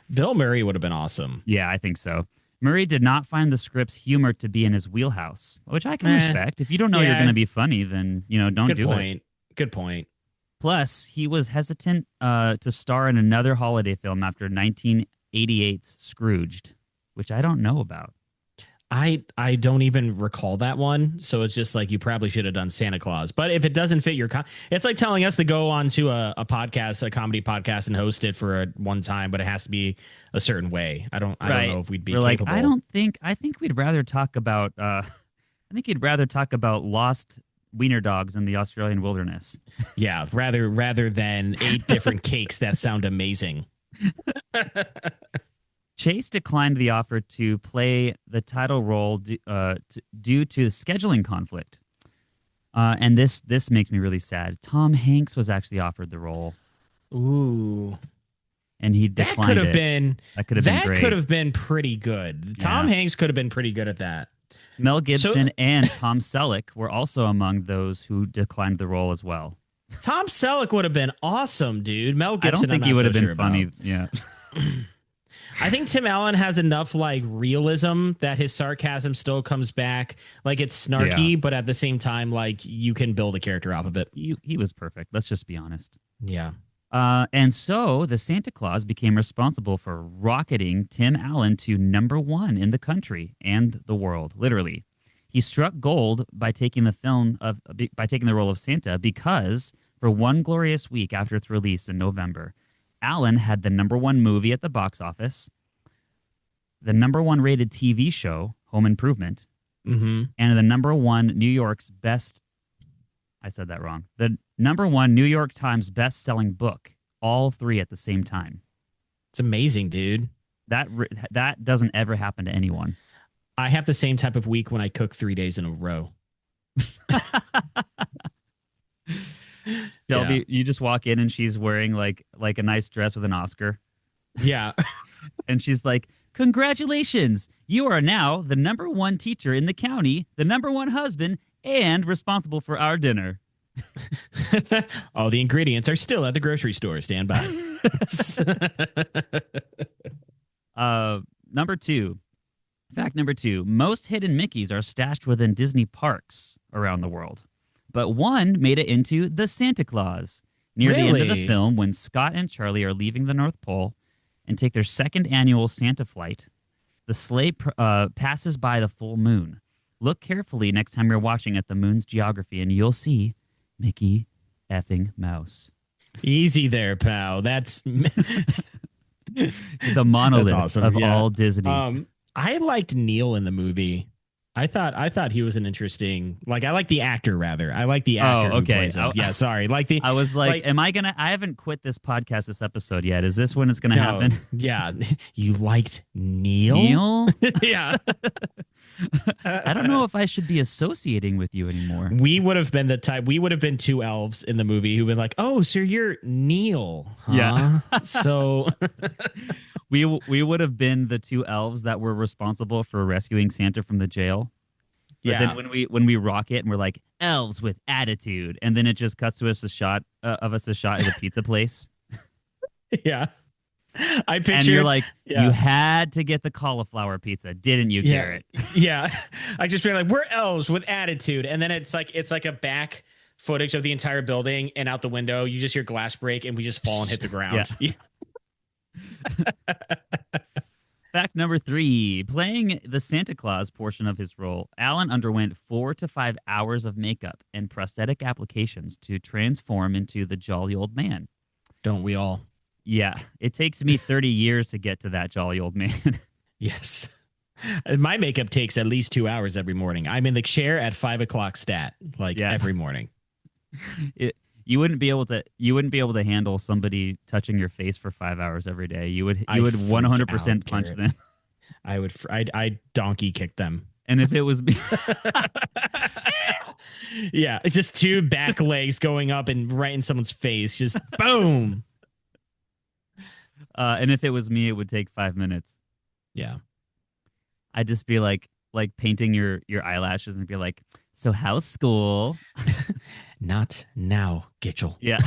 Bill Murray would have been awesome. Yeah, I think so. Murray did not find the script's humor to be in his wheelhouse, which I can respect. If you don't know you're going to be funny, then don't do it. Good point. Plus, he was hesitant to star in another holiday film after 1988's Scrooged, which I don't know about. I don't even recall that one, so it's just like you probably should have done Santa Claus. But if it doesn't fit your, it's like telling us to go on to a podcast, a comedy podcast, and host it for one time, but it has to be a certain way. I don't know if we'd be We're like, capable. I think we'd rather talk about I think you'd rather talk about lost wiener dogs in the Australian wilderness. Yeah, rather than 8 different cakes that sound amazing. Chase declined the offer to play the title role due to scheduling conflict. And this makes me really sad. Tom Hanks was actually offered the role. Ooh. And he declined that could have been pretty good. Tom Hanks could have been pretty good at that. Mel Gibson and Tom Selleck were also among those who declined the role as well. Tom Selleck would have been awesome, dude. Mel Gibson, I don't think he would have been funny. About. Yeah. I think Tim Allen has enough like realism that his sarcasm still comes back. Like it's snarky, but at the same time, like you can build a character off of it. He was perfect. Let's just be honest. Yeah. And so the Santa Claus became responsible for rocketing Tim Allen to #1 in the country and the world. Literally, he struck gold by taking the role of Santa because for one glorious week after its release in November, Allen had the #1 movie at the box office, the #1 rated TV show, Home Improvement, and the #1 New York's best. I said that wrong. The #1 New York Times best-selling book, all 3 at the same time. It's amazing, dude. That doesn't ever happen to anyone. I have the same type of week when I cook 3 days in a row. Shelby, you just walk in and she's wearing like a nice dress with an Oscar. Yeah. And she's like, "Congratulations, you are now the #1 teacher in the county, the #1 husband, and responsible for our dinner." All the ingredients are still at the grocery store. Stand by. Number 2. Fact number 2. Most hidden Mickeys are stashed within Disney parks around the world. But one made it into the Santa Claus. Near the end of the film, when Scott and Charlie are leaving the North Pole and take their second annual Santa flight, the sleigh passes by the full moon. Look carefully next time you're watching at the moon's geography, and you'll see Mickey effing Mouse. Easy there, pal. That's the monolith of all Disney. I liked Neil in the movie. I thought he was an interesting. Like I like the actor rather. I like the actor. Oh, okay. Who plays him. Yeah, sorry. I was like, am I gonna? I haven't quit this podcast this episode yet. Is this when it's gonna happen? Yeah, you liked Neil. Neil? Yeah. I don't know if I should be associating with you anymore. We would have been the type. We would have been 2 elves in the movie who been like, "Oh, so you're Neil, huh?" Yeah. So we would have been the 2 elves that were responsible for rescuing Santa from the jail. But then when we rock it and we're like elves with attitude, and then it just cuts to us a shot at a pizza place. Yeah. I picture, and you're like, you had to get the cauliflower pizza, didn't you, Garrett? Yeah. I just feel like we're elves with attitude, and then it's like a back footage of the entire building, and out the window you just hear glass break, and we just fall and hit the ground. Yeah. Fact number 3: playing the Santa Claus portion of his role, Allen underwent 4 to 5 hours of makeup and prosthetic applications to transform into the jolly old man. Don't we all? Yeah, it takes me 30 years to get to that jolly old man. Yes. My makeup takes at least 2 hours every morning. I'm in the chair at 5 o'clock stat, every morning. You wouldn't be able to handle somebody touching your face for 5 hours every day. You would 100% punch them. I'd donkey kick them. And if it was me, yeah, it's just 2 back legs going up and right in someone's face, just boom. And if it was me, it would take 5 minutes. Yeah. I'd just be like painting your eyelashes and be like, "So how's school?" Not now, Gitchell. Yeah.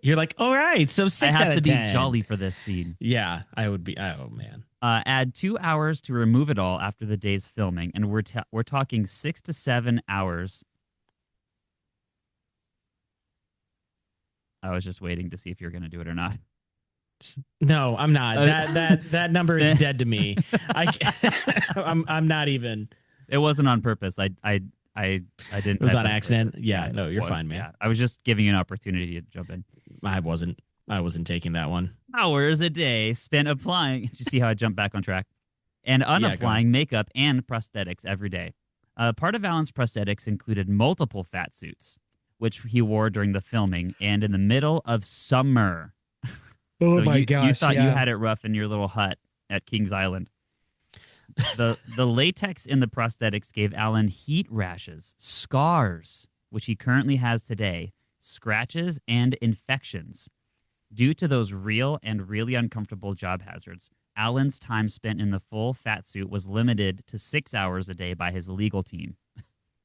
You're like, all right, so 6 out of 10. I have to be jolly for this scene. Yeah, I would be. Oh, man. Add 2 hours to remove it all after the day's filming, and we're talking 6 to 7 hours. I was just waiting to see if you're going to do it or not. No, I'm not. That number is dead to me. I'm not even. It wasn't on purpose. I didn't. It was type on accident. purpose. Yeah, no, you're Well, fine, man. yeah, I was just giving you an opportunity to jump in. I wasn't. I wasn't taking that one. Hours a day spent applying. Did you see how I jumped back on track? And Yeah, go on. unapplying makeup and prosthetics every day. Part of Alan's prosthetics included multiple fat suits, which he wore during the filming and in the middle of summer. Oh So my you gosh, thought you yeah. had it rough in your little hut at Kings Island. The latex in the prosthetics gave Alan heat rashes, scars, which he currently has today, scratches, and infections. Due to those real and really uncomfortable job hazards, Alan's time spent in the full fat suit was limited to 6 hours a day by his legal team.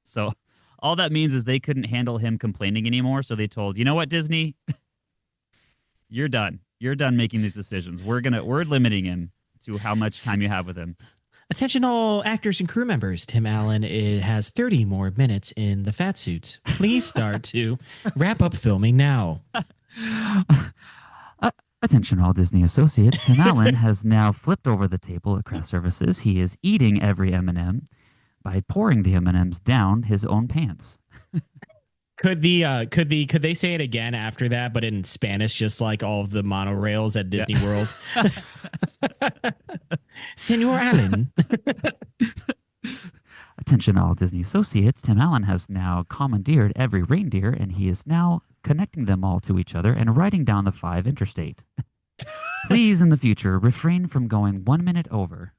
So all that means is they couldn't handle him complaining anymore. So they told, you know what, Disney, you're done. You're done making these decisions. We're limiting him to how much time you have with him. Attention all actors and crew members. Tim Allen has 30 more minutes in the fat suit. Please start to wrap up filming now. Attention all Disney associates. Tim Allen has now flipped over the table at craft services. He is eating every M&M by pouring the M&Ms down his own pants. Could they say it again after that, but in Spanish, just like all of the monorails at Disney World? Senor Allen. Attention all Disney associates. Tim Allen has now commandeered every reindeer, and he is now connecting them all to each other and riding down the 5 interstate. Please, in the future, refrain from going 1 minute over.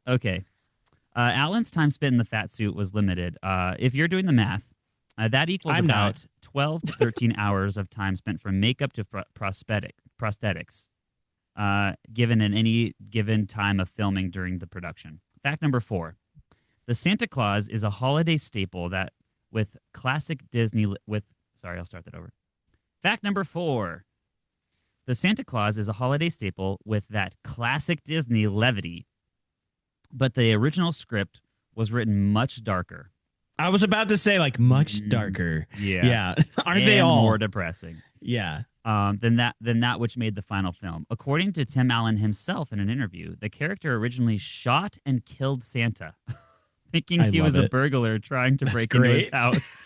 Okay. Alan's time spent in the fat suit was limited. If you're doing the math, that equals about 12 to 13 hours of time spent from makeup to prosthetics, given in any given time of filming during the production. Fact number 4. The Santa Claus is a holiday staple that with classic Disney Sorry, I'll start that over. Fact number 4. The Santa Claus is a holiday staple with that classic Disney levity, but the original script was written much darker. I was about to say like much darker. Yeah. Aren't they all more depressing? Yeah. Than that which made the final film. According to Tim Allen himself in an interview, the character originally shot and killed Santa, thinking he was a burglar trying to break into his house,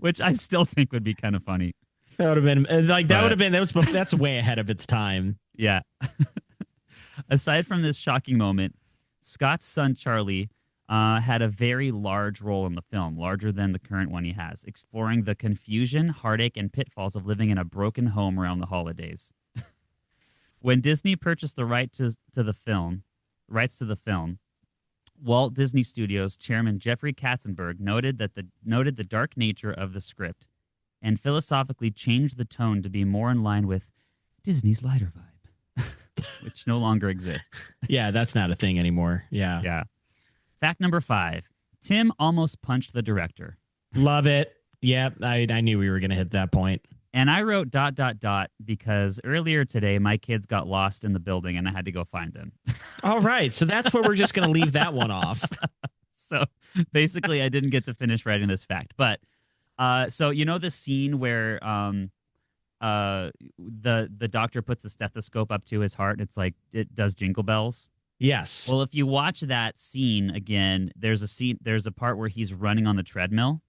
which I still think would be kind of funny. That would have been that's way ahead of its time. Yeah. Aside from this shocking moment, Scott's son Charlie had a very large role in the film, larger than the current one he has, exploring the confusion, heartache, and pitfalls of living in a broken home around the holidays. When Disney purchased the rights to the film, Walt Disney Studios chairman Jeffrey Katzenberg noted the dark nature of the script and philosophically changed the tone to be more in line with Disney's lighter vibe, which no longer exists. Yeah, that's not a thing anymore. Yeah. Yeah. Fact number 5. Tim almost punched the director. Love it. Yeah, I knew we were going to hit that point. And I wrote ... because earlier today my kids got lost in the building and I had to go find them. All right. So that's where we're just going to leave that one off. So basically I didn't get to finish writing this fact. But so you know the scene where the doctor puts the stethoscope up to his heart and it's like it does jingle bells? Yes. Well, if you watch that scene again, there's a part where he's running on the treadmill.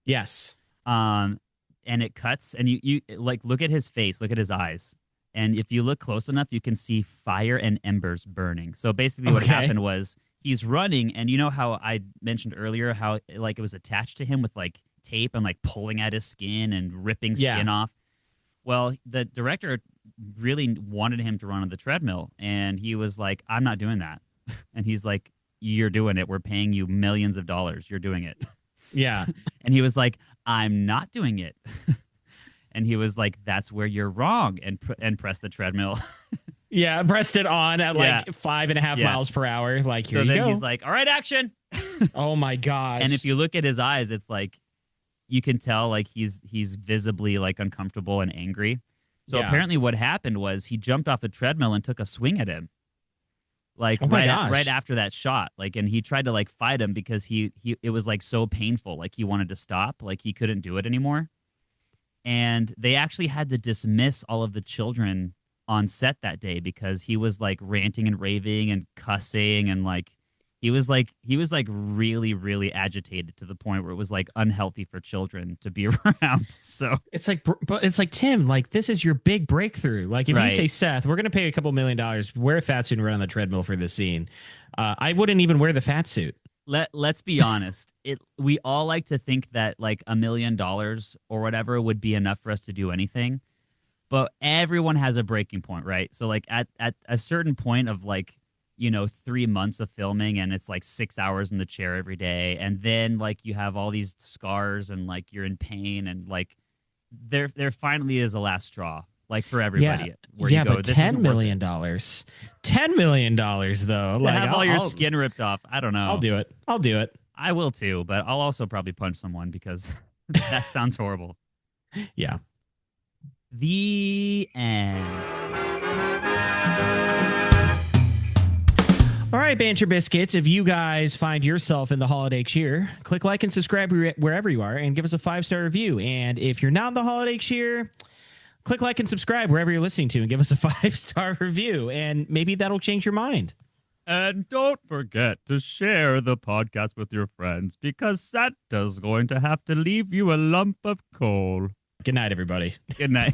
Yes. And it cuts, and you like look at his face, look at his eyes, and if you look close enough, you can see fire and embers burning. So basically, what happened was he's running, and you know how I mentioned earlier how like it was attached to him with like tape and like pulling at his skin and ripping skin off. Well, the director really wanted him to run on the treadmill, and he was like, "I'm not doing that," and he's like, "You're doing it. We're paying you millions of dollars. You're doing it." Yeah. And he was like, "I'm not doing it." And he was like, "That's where you're wrong," and pressed the treadmill. Yeah, pressed it on at like 5.5 miles per hour. Like, here so you then go. He's like, "All right, action." Oh my gosh. And if you look at his eyes, it's like you can tell like he's visibly like uncomfortable and angry. So apparently what happened was he jumped off the treadmill and took a swing at him. Like right after that shot, like, and he tried to like fight him because it was like so painful, like he wanted to stop, like he couldn't do it anymore. And they actually had to dismiss all of the children on set that day because he was like ranting and raving and cussing and like he was like really really agitated to the point where it was like unhealthy for children to be around. So it's like, but it's like, Tim, like this is your big breakthrough. Like if you say, Seth, we're going to pay a couple $1 million, wear a fat suit and run on the treadmill for this scene. I wouldn't even wear the fat suit. Let's be honest. We all like to think that like $1 million or whatever would be enough for us to do anything. But everyone has a breaking point, right? So like at a certain point of like, 3 months of filming and it's like 6 hours in the chair every day. And then like you have all these scars and like you're in pain and like there finally is a last straw. Like for everybody, where you go, but $10 million, $10 million though, like have all your skin ripped off. I don't know. I'll do it. I will too, but I'll also probably punch someone because that sounds horrible. Yeah. The end. All right, Banter Biscuits, if you guys find yourself in the holiday cheer, click like and subscribe wherever you are and give us a 5-star review. And if you're not in the holiday cheer, click like and subscribe wherever you're listening to and give us a 5-star review. And maybe that'll change your mind. And don't forget to share the podcast with your friends because Santa's going to have to leave you a lump of coal. Good night, everybody. Good night.